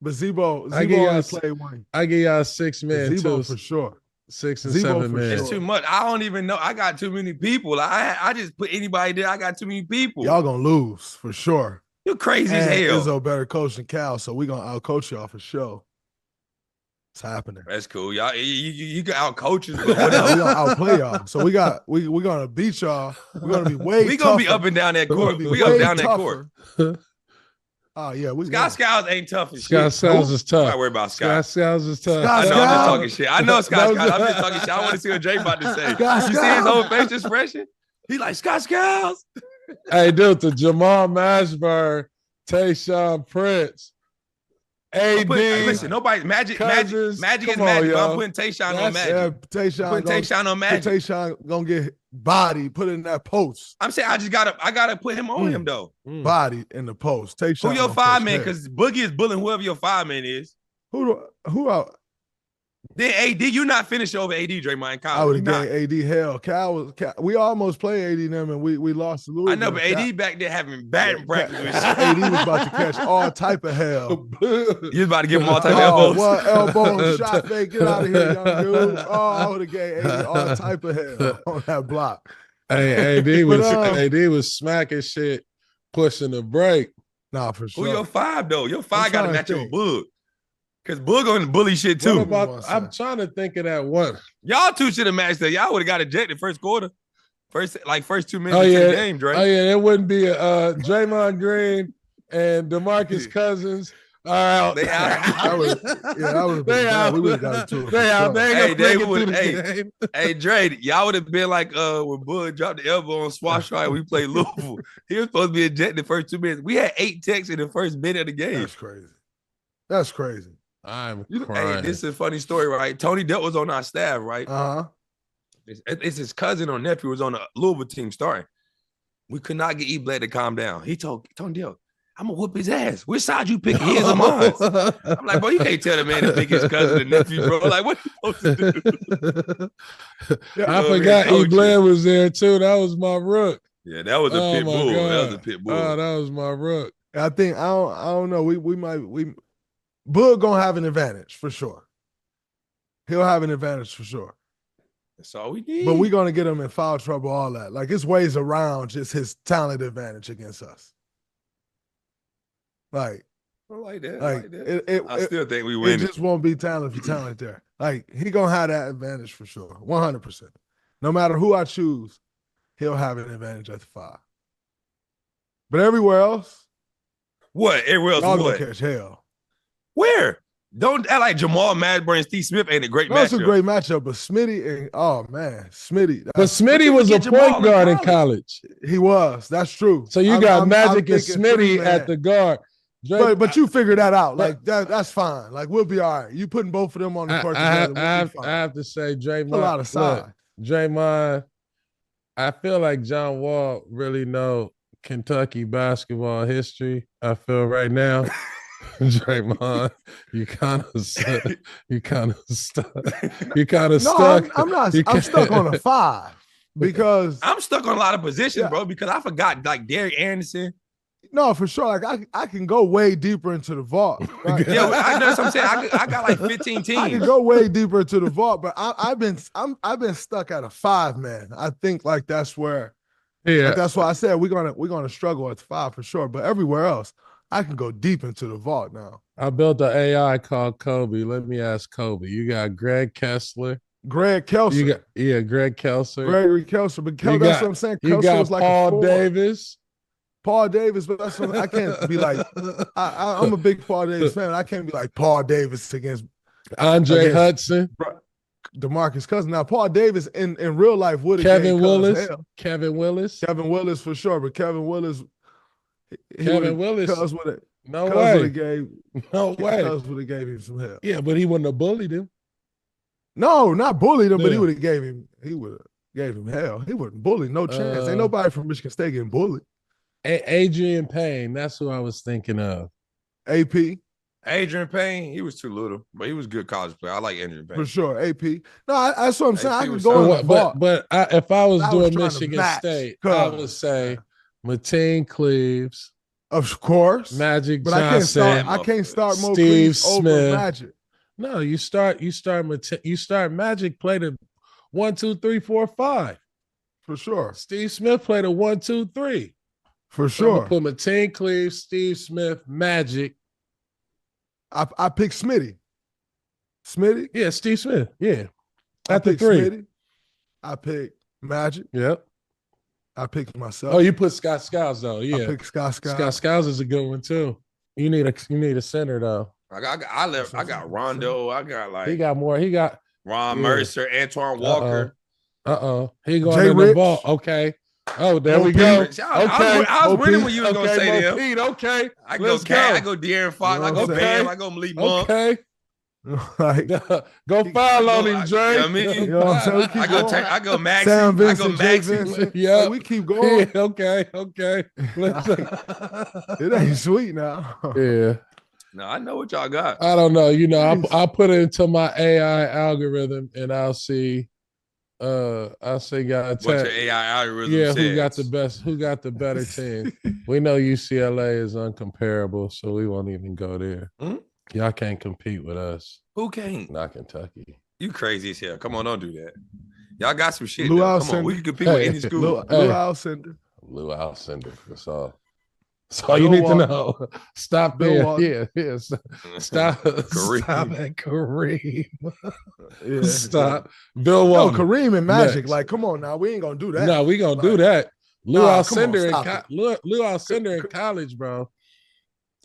But Zebo I give only y'all- played one. I give y'all 6 men Zebo too. for sure. 6 and Zebo 7 for men. It's sure. too much. I don't even know. I got too many people. I just put anybody there. I got too many people. Y'all gonna lose for sure. You're crazy And as hell. Izzo better coach than Cal, so we gonna outcoach y'all for sure. It's happening. That's cool. Y'all, you can out coach us, but We whatever. gonna outplay y'all. So we're gonna beat y'all. We're gonna be way We gonna be tougher. up and down that We're gonna court. be We up way down that court. tougher. Oh yeah, we Scott Skiles ain't tough as Scott shit. Skiles is I'm tough. not worried about Scott Scott. Skiles is tough. Scott I know I'm just Skiles. talking shit. I know Scott That was- Skiles. I'm just talking shit. I want to see what Jay about to say. Scott You see his whole Skiles. face expression? He like Scott Skiles. Hey, dude, the Jamal Mashburn, Tayshaun Prince, AD. Hey, listen, nobody Magic is Cousins. Magic. Come on, But I'm y'all. putting Tayshaun on That's- Magic. Yeah, I'm putting Tayshaun on Magic. Tayshaun gonna get body put in that post. I'm saying I gotta put him on him though. Body in the post. Tayshaun Who your gonna 5 catch man? hell. Because Boogie is bullying whoever your 5 man is. who out? Then AD, you not finished over AD, Draymond, in college. I would have Not. gave AD hell. Cal, we almost played AD and them, and we lost to Louisville. I know, but AD back there having batting practice with shit. AD was about to catch all type of hell. You was about to give him all type of elbows. What elbow, shot fake, get out of here, young dude. Oh, I would have gave AD all type of hell on that block. Hey, AD was smacking shit, pushing the break. Nah, for sure. Who your five, though? Your five got to match your Boog. Because Boog on the bully shit, too. I'm trying to think of that one. Y'all two should have matched that. Y'all would have got ejected first quarter. First 2 minutes of the game, Dre. Oh, yeah, it wouldn't be Draymond Green and DeMarcus Cousins are out. They out. That would have been bad. We would have got it to it. They out. Hey, Dre, y'all would have been like when Bud dropped the elbow on Swash Ride. We played Louisville. He was supposed to be ejected the first 2 minutes. We had 8 techs in the first minute of the game. That's crazy. I'm crying. Hey, this is a funny story, right? Tony Dell was on our staff, right? Uh-huh. It's his cousin or nephew was on the Louisville team starting. We could not get E-Blade to calm down. He told Tony Dell, I'm gonna whoop his ass. Which side you picking, his or mine? I'm like, bro, you can't tell the man to pick his cousin and nephew, bro. Like, what you supposed to do? I forgot E-Blade was there too. That was my rook. Yeah, that was a pit bull. That was a pit bull. Oh, that was my rook. I think I don't know. We Bud gonna have an advantage for sure. He'll have an advantage for sure. That's all we need. But we're gonna get him in foul trouble, all that. Like, it's ways around just his talent advantage against us. Like, I like that. I still think we win. It just won't be talent for talent there. Like, he gonna have that advantage for sure, 100%. No matter who I choose, he'll have an advantage at the 5. But everywhere else, what? Everywhere else, y'all what? gonna catch hell. Where? Don't act like Jamal Mashburn and Steve Smith ain't a great matchup. That's a great matchup, but Smitty and Smitty. But Smitty was a point guard in college. He was. That's true. So you got Magic and Smitty at the guard. But you figure that out. Like that's fine. Like, we'll be all right. You putting both of them on the court together. I have to say, Draymond. A lot of size. Draymond, I feel like John Wall really know Kentucky basketball history. I feel right now. Draymond, you kind of stuck. I'm not. I'm stuck on a 5 because I'm stuck on a lot of positions, bro. Because I forgot like Derrick Anderson. No, for sure. Like, I can go way deeper into the vault. Right? Yeah, that's what I'm saying. I got like 15 teams. I can go way deeper into the vault, but I've been stuck at a 5, man. I think like that's where. Yeah, like that's why I said we're gonna struggle at the 5 for sure. But everywhere else, I can go deep into the vault now. I built an AI called Kobe. Let me ask Kobe. You got Greg Kessler. Greg Kelser. Greg Kelser. Gregory Kelser. But that's what I'm saying. You Kelser got was like Paul Davis. Paul Davis, but that's what I can't be like. I'm a big Paul Davis fan. I can't be like Paul Davis against Andre Hudson. DeMarcus Cousins. Now, Paul Davis in real life would have Kevin Willis. Kevin Willis for sure, but Kevin Willis. Cuz would have no way. Cuz would have gave him some help. Yeah, but he wouldn't have bullied him. No, not bullied him, but he would have gave him hell. He wouldn't bully, no chance. Ain't nobody from Michigan State getting bullied. Adrian Payne, that's who I was thinking of. AP. Adrian Payne, he was too little, but he was a good college player. I like Adrian Payne. For sure, AP. No, that's what I'm saying. I could go in the vault. But if I was doing Michigan State, I would say Mateen Cleaves, of course, Magic Johnson. I can't start Mo Steve Cleaves Smith. over Magic. No, you start Magic played a 1, 2, 3, 4, 5. For sure. Steve Smith played a 1, 2, 3. For sure. Put Mateen Cleaves, Steve Smith, Magic. I picked Smitty. Smitty? Yeah, Steve Smith. Yeah. At the 3. Smitty. I picked Magic. Yep. I picked myself. Oh, you put Scott Skiles though. Yeah. I picked Scott Skiles. Scott Skiles is a good one too. You need a center though. I got Rondo. I got like he got more. He got Ron Mercer, Antoine Walker. He going in the ball. Okay. Oh, there we go. Okay. I was winning when you was gonna say them. Pete, okay. I go Cat. I go De'Aaron Fox. I go Bam. I go Malik Monk. Okay. Like, go foul on him, Dre. You know what I mean? You know what I'm saying? I go Maxi. Sam Vincent, I go Maxi. Vincent. Yeah, we keep going. Yeah, okay. It ain't sweet now. Yeah. No, I know what y'all got. I don't know. I'll put it into my AI algorithm and I'll see. I'll say What your AI algorithm yeah, says. who got the better team. We know UCLA is uncomparable, so we won't even go there. Y'all can't compete with us. Who can't? Not Kentucky. You crazy as hell. Come on, don't do that. Y'all got some shit. Lou Come on, we can compete with any school. Lou Alcindor. Lou Alcindor. That's all. That's all you need to know. Stop there. Yeah. Stop at Kareem. Yeah. Stop. Bill Walton. No, Kareem and Magic. Next. Like, come on now. We ain't going to do that. No, we going to do that. Lou Alcindor in college, bro.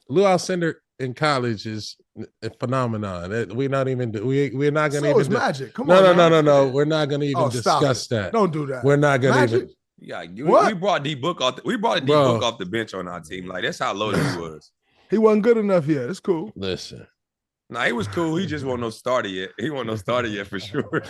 Lou Alcindor in college is a phenomenon. We're not going to even. So is Magic. Come on. No. We're not going to even discuss that. Don't do that. We're not going to even. Yeah, we brought D Book off. We brought a D Book off the bench on our team. Like that's how loaded he was. He wasn't good enough yet. It's cool. Listen, nah, he was cool. He just wasn't no starter yet. He wasn't no starter yet for sure.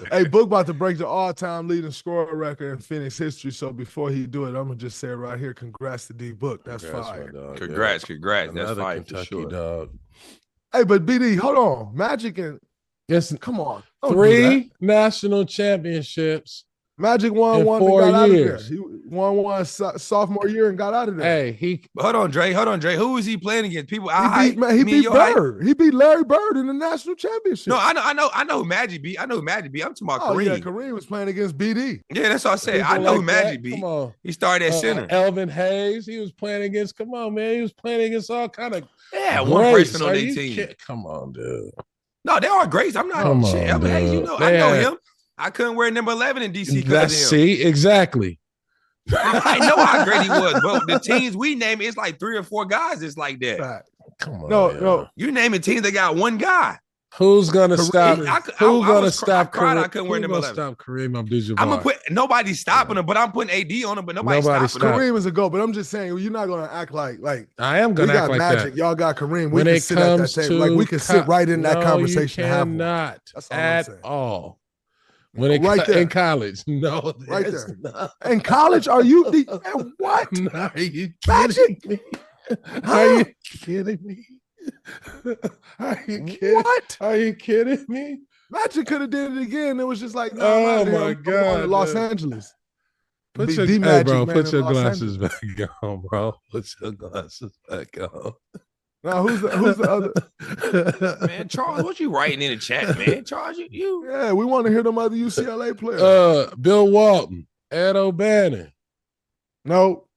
Hey, Book about to break the all-time leading scorer record in Phoenix history. So before he do it, I'm gonna just say it right here. Congrats to D Book. That's fire. Congrats. Another That's fire Kentucky for sure. dog. Hey, but BD, hold on. Magic and come on. 3 national championships. Magic won one and got out of there. He won sophomore year and got out of there. Hey, hold on, Dre. Who is he playing against? People, he beat Bird. He beat Larry Bird in the national championship. No, I know who Magic beat. I'm talking about Kareem. Yeah, Kareem was playing against BD. Yeah, that's what I said. I know who Magic beat. Come on. He started at center. Elvin Hayes. He was playing against. Come on, man. He was playing against all kind of. Yeah, one person on their team. Come on, dude. No, they are greats. I'm not. Elvin Hayes, I know him. I couldn't wear number 11 in DC because of him. See, exactly. I know how great he was, but the teams we name, it's like 3 or 4 guys. It's like that. Right. Come on, no. You name a team that got one guy. Who's gonna stop? Who's gonna stop? I couldn't wear number 11. Stop Kareem Abdul-Jabbar. I'm gonna put nobody's stopping him, but I'm putting AD on him, but nobody's stopping him. Kareem is a go, but I'm just saying you're not gonna act like I am gonna act like Magic. that. Y'all got Kareem. We can sit at that table. Like we can sit right in that conversation. You cannot at all. When in college, no, right there. Not. In college, are you what? Are you kidding me? Are you kidding me? Are you kidding? What? Are you kidding me? Magic could have did it again. It was just like, oh my God, Los Angeles. Put your glasses back on, bro. Put your glasses back on. Now who's the other? Man, Charles, what you writing in the chat, man? Charles, you. Yeah, we want to hear them other UCLA players. Bill Walton, Ed O'Bannon. Nope.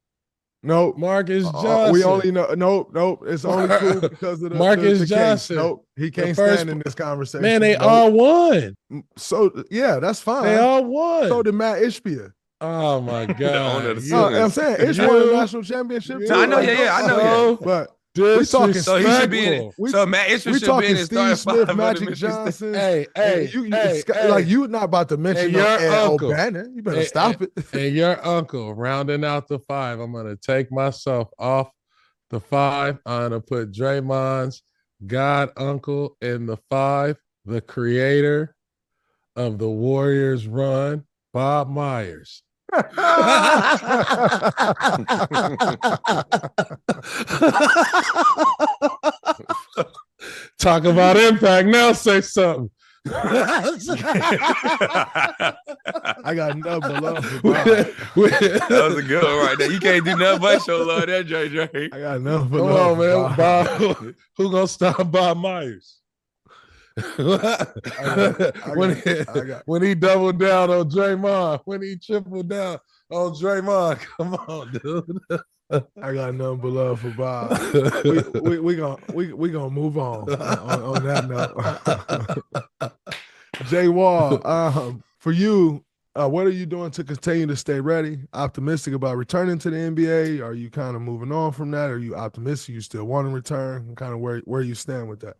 Marcus Johnson. We only know. Nope. It's only cool because of the Marcus the Johnson. Case. Nope. He can't stand in this conversation. Man, they all won. So yeah, that's fine. They all won. So did Matt Ishbia. Oh my God. I'm saying Ish won the national championship too. I know, I know. But we talking so he should be in it. So Matt Ishbia should be in it. Steve Smith, Magic Johnson. Hey, like you not about to mention Ed O'Bannon. You better stop it. And your uncle rounding out the 5. I'm gonna take myself off the 5. I'm gonna put Draymond's God uncle in the 5, the creator of the Warriors run, Bob Myers. Talk about impact. Now say something. I got nothing but love for Bob. That was a good one right there. You can't do nothing but show love that, JJ. I got nothing but Come love on, man. for Bob. Who gonna stop Bob Myers? When he doubled down on Draymond, when he tripled down on Draymond, come on, dude. I got nothing but love for Bob. we gonna move on that note. Jay Wall, for you, what are you doing to continue to stay ready? Optimistic about returning to the NBA? Are you kind of moving on from that? Are you optimistic you still want to return? Kind of where you stand with that?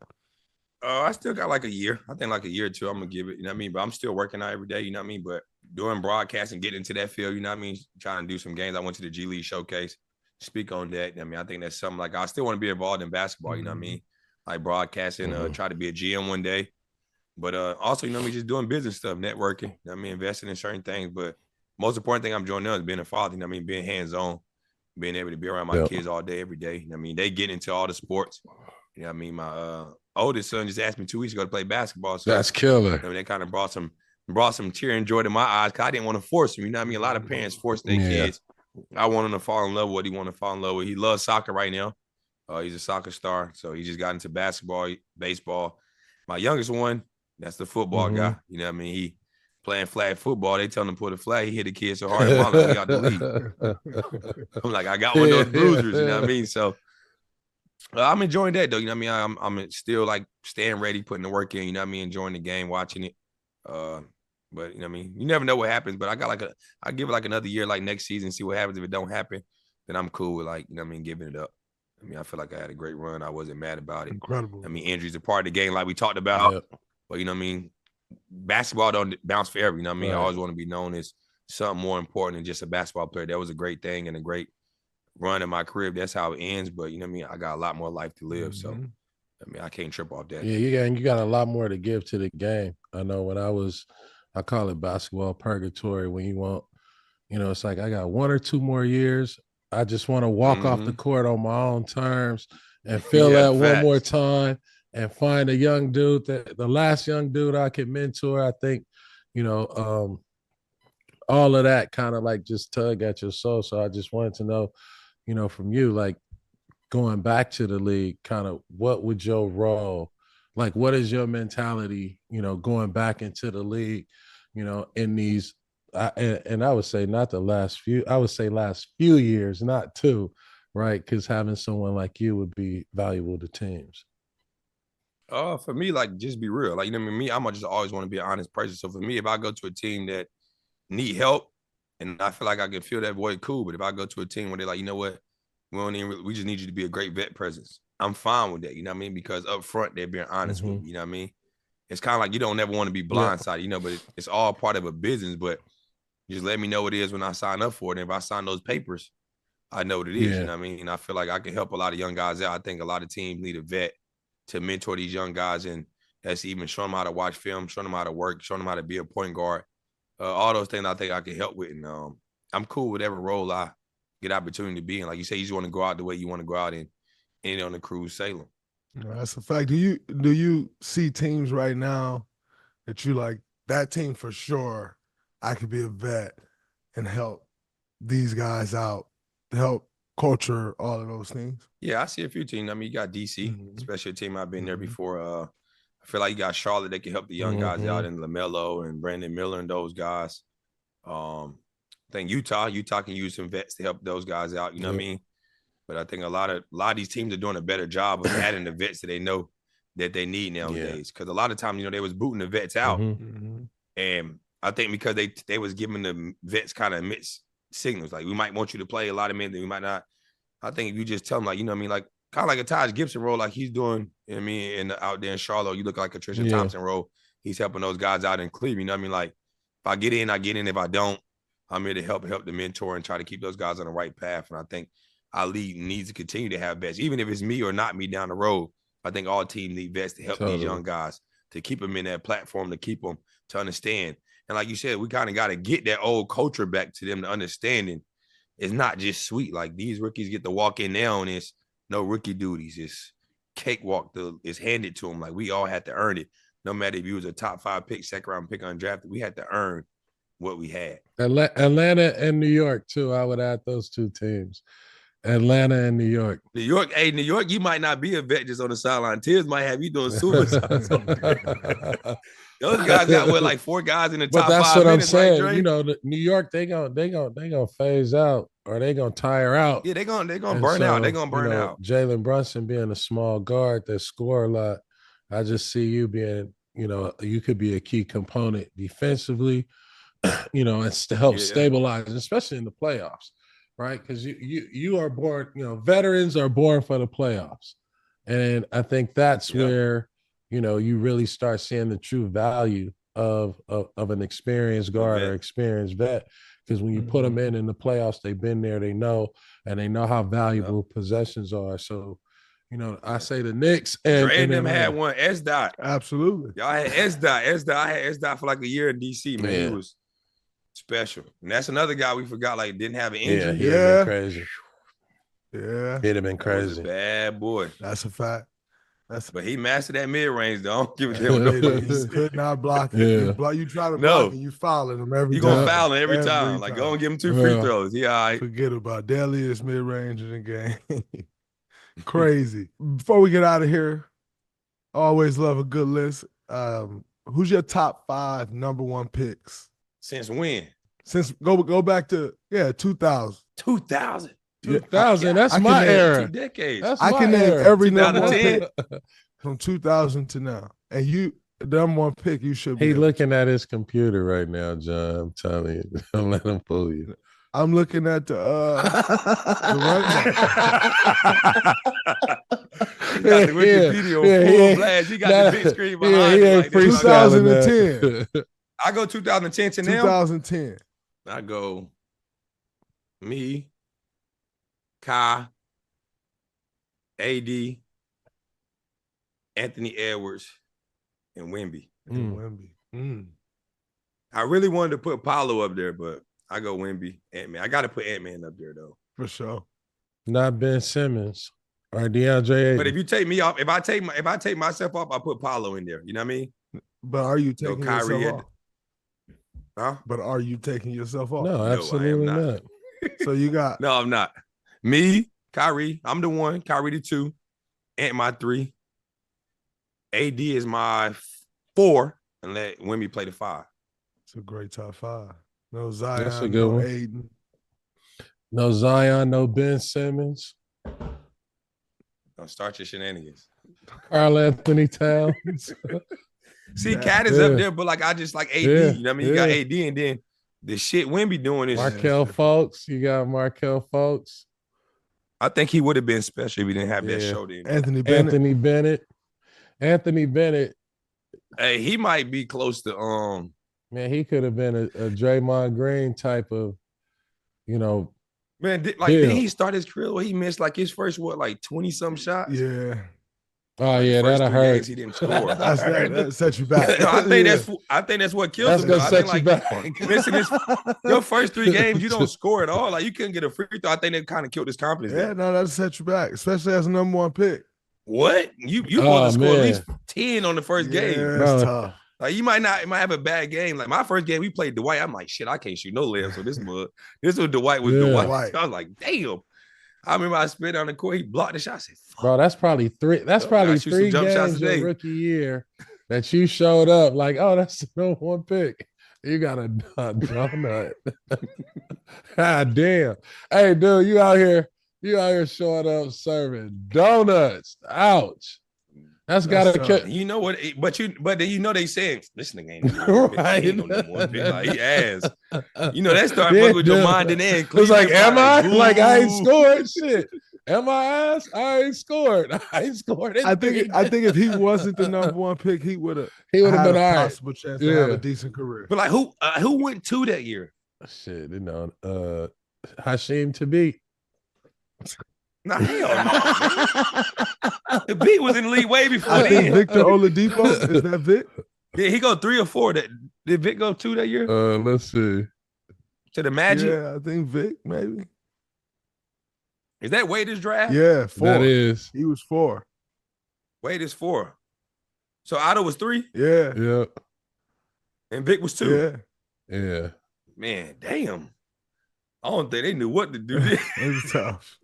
I still got like a year. I think like a year or two I'm going to give it, you know what I mean? But I'm still working out every day, you know what I mean? But doing broadcasting, getting into that field, you know what I mean? Trying to do some games. I went to the G League Showcase, speak on that. I mean, I think that's something like I still want to be involved in basketball, you know what I mean? Like broadcasting, try to be a GM one day. But also, you know what I mean, just doing business stuff, networking, you know what I mean, investing in certain things. But most important thing I'm doing now is being a father, you know what I mean, being hands-on. being able to be around my kids all day, every day. I mean, they get into all the sports. You know what I mean? My oldest son just asked me 2 weeks ago to play basketball. So that's killer. I mean, they kind of brought some tear and joy to my eyes because I didn't want to force him. You know what I mean? A lot of parents force their kids. I want him to fall in love with what he want to fall in love with. He loves soccer right now. He's a soccer star. So he just got into basketball, baseball. My youngest one, that's the football guy. You know what I mean? He playing flag football. They tell him to put a flag. He hit the kid so hard, he got the league. I'm like, I got one of those bruisers. You know what I mean? So I'm enjoying that, though. You know what I mean? I'm still, like, staying ready, putting the work in. You know what I mean? Enjoying the game, watching it. But, you know what I mean? You never know what happens. But I give it, like, another year, like, next season, see what happens. If it don't happen, then I'm cool with, like, you know what I mean, giving it up. I mean, I feel like I had a great run. I wasn't mad about it. Incredible. I mean, injuries are part of the game, like we talked about. But, you know what I mean? Basketball don't bounce forever. You know what I mean? I always want to be known as something more important than just a basketball player. That was a great thing and a great run in my career. That's how it ends. But, you know what I mean? I got a lot more life to live. So, I mean, I can't trip off that. Yeah, you got a lot more to give to the game. I know when I call it basketball purgatory, when you want, you know, it's like I got 1 or 2 more years. I just want to walk off the court on my own terms and feel that one more time and find a young dude, the last young dude I could mentor. I think, you know, all of that kind of like just tug at your soul. So I just wanted to know, you know, from you, like going back to the league, kind of what would your role, like what is your mentality, you know, going back into the league, you know, in these, and I would say not the last few, I would say last few years, not 2, right? Because having someone like you would be valuable to teams. For me, like, just be real. Like, you know what I mean? I'm just always want to be an honest person. So for me, if I go to a team that need help and I feel like I can fill that void, cool. But if I go to a team where they're like, you know what, we just need you to be a great vet presence, I'm fine with that. You know what I mean? Because up front, they're being honest with me. You know what I mean? It's kind of like you don't ever want to be blindsided, you know, but it's all part of a business. But just let me know what it is when I sign up for it. And if I sign those papers, I know what it is. You know what I mean? And I feel like I can help a lot of young guys out. I think a lot of teams need a vet to mentor these young guys. And that's even showing them how to watch film, showing them how to work, showing them how to be a point guard. All those things I think I can help with. And I'm cool with every role I get opportunity to be in. Like you say, you just want to go out the way you want to go out and end on the cruise sailing. That's a fact. Do you see teams right now that you like, that team for sure, I could be a vet and help these guys out, to help culture, all of those things? Yeah, I see a few teams. I mean, you got DC, especially a team I've been there before. I feel like you got Charlotte that can help the young guys out, and LaMelo and Brandon Miller and those guys. I think Utah can use some vets to help those guys out. You know what I mean? But I think a lot of these teams are doing a better job of adding the vets that they know that they need nowadays. Because a lot of times, you know, they was booting the vets out, and I think because they was giving the vets kind of mixed signals, like we might want you to play a lot of minutes, we might not. I think if you just tell them, like, you know what I mean, like kind of like a Taj Gibson role, like he's doing, you know what I mean, and out there in Charlotte, you look like a Tristan Thompson role. He's helping those guys out in Cleveland. You know what I mean? Like if I get in, I get in. If I don't, I'm here to help the mentor and try to keep those guys on the right path. And I think our league needs to continue to have vets, even if it's me or not me down the road. I think all teams need vets to help these young guys, to keep them in that platform, to keep them to understand. And like you said, we kind of got to get that old culture back to them, to understanding it's not just sweet. Like these rookies get to walk in now and it's no rookie duties. It's cakewalk. It's handed to them. Like we all had to earn it. No matter if you was a top 5 pick, second round pick undrafted, we had to earn what we had. Atlanta and New York too. I would add those 2 teams. Atlanta and New York. New York, you might not be a vet just on the sideline. Tears might have you doing suicide. Those guys got like 4 guys in the top 5. But that's what I'm saying. Like you know, New York, they gonna phase out, or they gonna tire out. Yeah, they gonna burn out. They gonna burn out. Jalen Brunson being a small guard that score a lot, I just see you being, you know, you could be a key component defensively, you know, and to help stabilize, especially in the playoffs. Right, because you are born, you know, veterans are born for the playoffs, and I think that's where, you know, you really start seeing the true value of an experienced guard or experienced vet. Because when you put them in the playoffs, they've been there, they know how valuable possessions are. So, you know, I say the Knicks and them had one S-Dot. Absolutely, y'all had S-Dot. I had S-Dot for like a year in DC. Man, he was special. And that's another guy we forgot, like didn't have an injury. Yeah, crazy. Yeah, It'd have been That was a crazy. bad boy. that's a fact. But he mastered that mid range, though. I don't give a damn what He nobody could not block it. Yeah. You try to No. block it, you fouling him every You time. gonna foul him every time. Like, go and give him 2 free Yeah. throws. He all right. Forget about deadliest mid range in the game. Crazy. Before we get out of here, always love a good list. Who's your top 5 number 1 picks? Since when? Since go back to 2000. 2000. 2000. That's I can my name era. 2 decades. That's I my can name era. every number 1 2010. pick from 2000 to now. And the number 1 pick you should be. He looking at his computer right now, John. I'm telling you. Don't let him fool you. I'm looking at the He got the Wikipedia on full blast. He got the big screen behind him. Like, 2010. I go 2010 to now. 2010. I go me, Kai, AD, Anthony Edwards, and Wemby. Wemby. I really wanted to put Paolo up there, but I go Wemby, Ant-Man. I got to put Ant-Man up there, though. For sure. Not Ben Simmons or DeAndre Ayton. But if you take me off, if I take myself off, I put Paolo in there. You know what I mean? But are you taking Kyrie yourself off? Huh? But are you taking yourself off? No, absolutely not. not. So you got No, I'm not. Me, Kyrie, I'm the 1. Kyrie the 2. Ant my 3. AD is my 4, and let Wemby play the 5. it's a great top 5. No Zion, That's a good no one. Aiden. No Zion, no Ben Simmons. Don't start your shenanigans. Karl Anthony Towns. See, Cat is up there, but like I just like AD. Yeah, You know what I mean? You got AD, and then the shit Wemby doing is Markel Fultz. You got Markel Fultz. I think he would have been special if he didn't have that Yeah. shoulder. Anthony Bennett. Anthony Bennett. Hey, he might be close to Man, he could have been a Draymond Green type of, man, did he start his career where he missed like his first 20-some shots? Yeah. Oh yeah, First that'll 3 hurt. games he didn't score. That set you back. No, I think that's what kills That's him. gonna though. I set think, you like, back. missing your first 3 games, you don't score at all. Like you couldn't get a free throw. I think that kind of killed his confidence. Yeah, there. no, that'll set you back, especially as a number 1 pick. What? You supposed to score man. at least 10 on the first game. Yeah, Bro. it's tough. Like you might have a bad game. Like my first game, we played Dwight. I'm like, shit, I can't shoot no layups. So this was Dwight was Yeah. Dwight. I was like, damn. I remember I spit on the court. He blocked the shot. I said, fuck. Bro, that's probably 3. That's probably shoot some 3 jump shots games today. your rookie year that you showed up like, oh, that's the number 1 pick. You got a donut. God damn. Hey, dude, you out here showing up serving donuts. Ouch. That's gotta kill. You know what? But then you know they saying this nigga ain't Right. ain't no number 1 pick. Like he ass. You know that started fucking with your mind and then. It's like, am I? Ooh. Like I ain't scored shit. Am I ass? I ain't scored. I ain't scored. I think if he wasn't the number 1 pick, he would have been had all a right. possible chance to have a decent career. But like who went 2 that year? Shit, Hashim Thabit. Nah, hell no. The beat was in the league way before I think then. Victor Oladipo, is that Vic? Did he go 3 or 4? Did Vic go 2 that year? Let's see. To the Magic? Yeah, I think Vic, maybe. Is that Wade's draft? Yeah, 4. That is. He was 4. Wade is 4. So Otto was 3 Yeah. Yeah. and Vic was 2. Yeah. Yeah. Man, damn. I don't think they knew what to do. It was tough.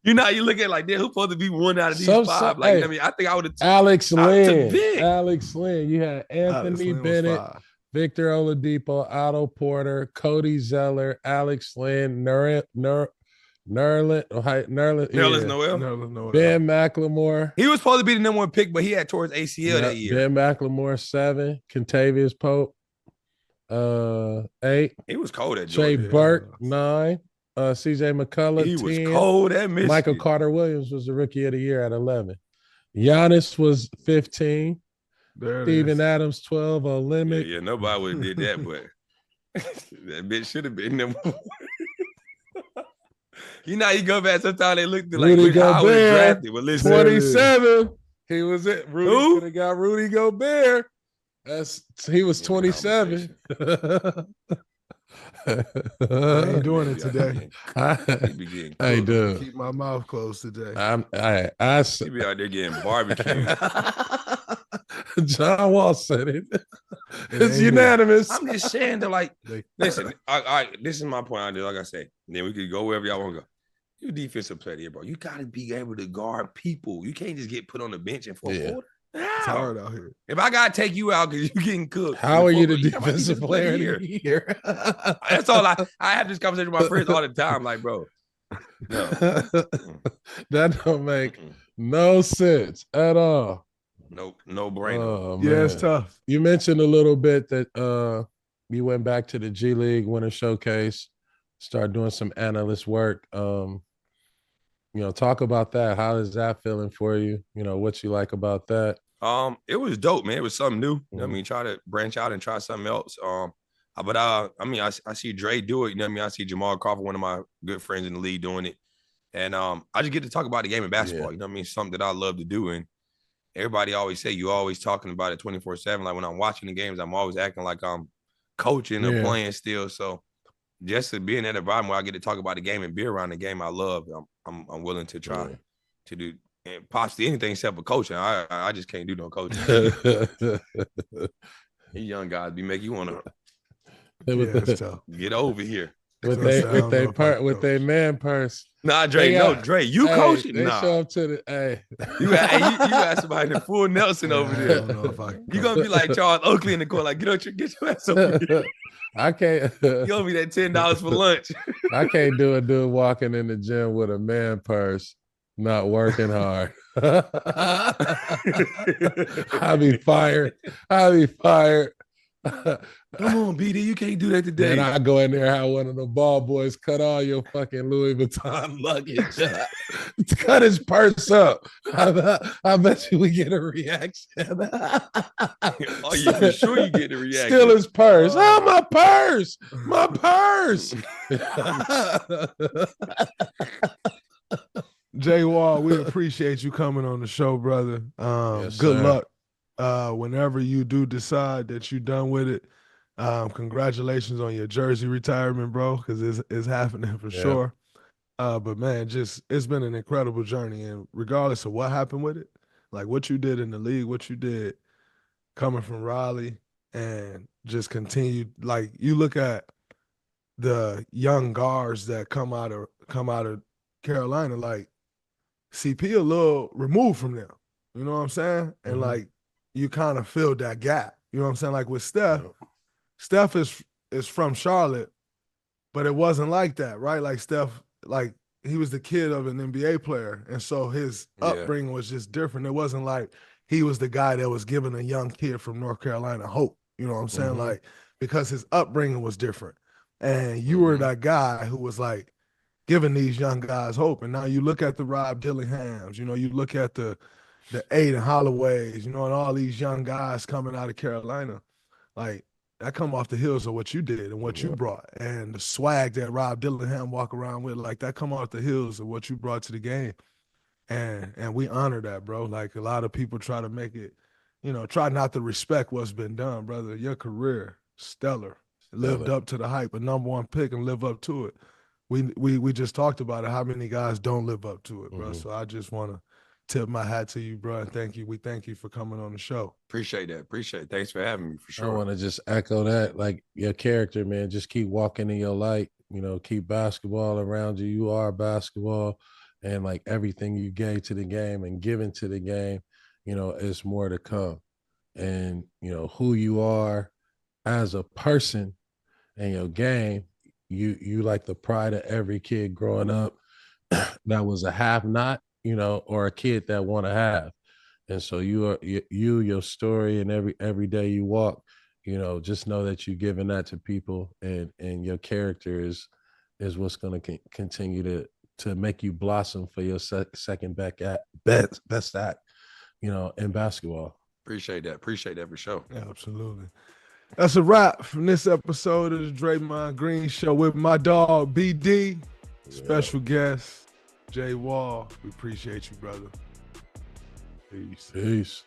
You know how you look at it like, who's supposed to be 1 out of these 5? Like, hey, you know what I mean, I think I would have Alex I took Lynn. Vic. Alex Lynn. You had Anthony Alex Lynn was Bennett, 5. Victor Oladipo, Otto Porter, Cody Zeller, Alex Lynn, Nerlens Noel. Ben McLemore. He was supposed to be the number 1 pick, but he had towards ACL that year. Ben McLemore 7, Kentavious Pope 8, He was cold at Trey Georgia. Burke 9, CJ McCullough He 10. was cold at Michigan. Michael Carter Williams was the rookie of the year at 11. Giannis was 15. There it Steven is. Adams 12. Limit. Yeah, nobody would have did that, but that bitch should have been number 1. You know, how you go back sometimes they looked at like Rudy how I would have Gobert, drafted. Well, listen, 27. He was it. Rudy Who? could have got Rudy Gobert. He was Yeah, 27. I ain't doing it today. He be getting Hey, cooked. dude. Keep my mouth closed today. He be out there getting barbecued. John Wall said it. It's ain't unanimous. I'm just saying that, like, listen, this is my point out there. Like I say, then we could go wherever y'all want to go. You defensive player here, bro. You got to be able to guard people. You can't just get put on the bench in fourth quarter. It's hard out here. If I gotta take you out because you're getting cooked, How are you the you got my defensive player of the year? That's all I have this conversation with my friends all the time. Like, bro, no. That don't make no sense at all. No brainer. Oh, Yeah, it's man. tough. You mentioned a little bit that you went back to the G League Winter Showcase, started doing some analyst work. Talk about that. How is that feeling for you? What you like about that? It was dope, man. It was something new. You know what I mean? Try to branch out and try something else. But I see Dre do it. You know what I mean? I see Jamal Crawford, one of my good friends in the league, doing it. And I just get to talk about the game of basketball. You know what I mean? Something that I love to do. And everybody always say you always talking about it 24/7. Like when I'm watching the games, I'm always acting like I'm coaching or playing still. So just to be in that environment where I get to talk about the game and be around the game I love, I'm willing to try to do and possibly anything except for coaching. I just can't do no coaching. These young guys be making you want to get over here. With their man purse. Nah, Dre, Dre, you coaching? They nah. show up to the you got somebody in the full Nelson over there. You gonna be like Charles Oakley in the corner, like get your ass over here. I can't. You owe me that $10 for lunch. I can't do a dude walking in the gym with a man purse, not working hard. I'll be fired. Come on, BD, you can't do that today. And I go in there, have one of the ball boys cut all your fucking Louis Vuitton luggage. Cut his purse up. I bet you we get a reaction. Oh, yeah, for sure you get a reaction. Steal his purse. Oh, my purse. My purse. Jay Wall, we appreciate you coming on the show, brother. Yes, good sir. luck. Whenever you do decide that you're done with it, congratulations on your jersey retirement, bro, because it's happening for sure. But man, it's been an incredible journey, and regardless of what happened with it, like what you did in the league, what you did coming from Raleigh, and just continued. Like you look at the young guards that come out of Carolina, like CP a little removed from them. You know what I'm saying? And like you kind of filled that gap. You know what I'm saying? Like with Steph, Steph is from Charlotte, but it wasn't like that, right? Like Steph, like he was the kid of an NBA player. And so his upbringing was just different. It wasn't like he was the guy that was giving a young kid from North Carolina hope. You know what I'm saying? Like, because his upbringing was different. And you were that guy who was like giving these young guys hope. And now you look at the Rob Dillinghams, you look at the Aiden Holloways, and all these young guys coming out of Carolina, like that come off the heels of what you did and what you brought, and the swag that Rob Dillingham walk around with, like that come off the heels of what you brought to the game, and we honor that, bro. Like a lot of people try to make it, try not to respect what's been done, brother. Your career, stellar, lived up to the hype, a #1 pick, and live up to it. We just talked about it. How many guys don't live up to it, bro? So I just want to tip my hat to you, bro, and thank you. We thank you for coming on the show. Appreciate that. Thanks for having me, for sure. I want to just echo that. Like your character, man, just keep walking in your light, keep basketball around you. You are basketball, and like everything you gave to the game and given to the game, is more to come. And, who you are as a person and your game, you like the pride of every kid growing up that was a have-not, or a kid that want to have. And so your story, and every day you walk, just know that you're giving that to people, and your character is what's going to continue to make you blossom for your second best act, in basketball. Appreciate that for sure. Yeah, absolutely. That's a wrap from this episode of the Draymond Green Show with my dog BD, special guest Jay Wall. We appreciate you, brother. Peace.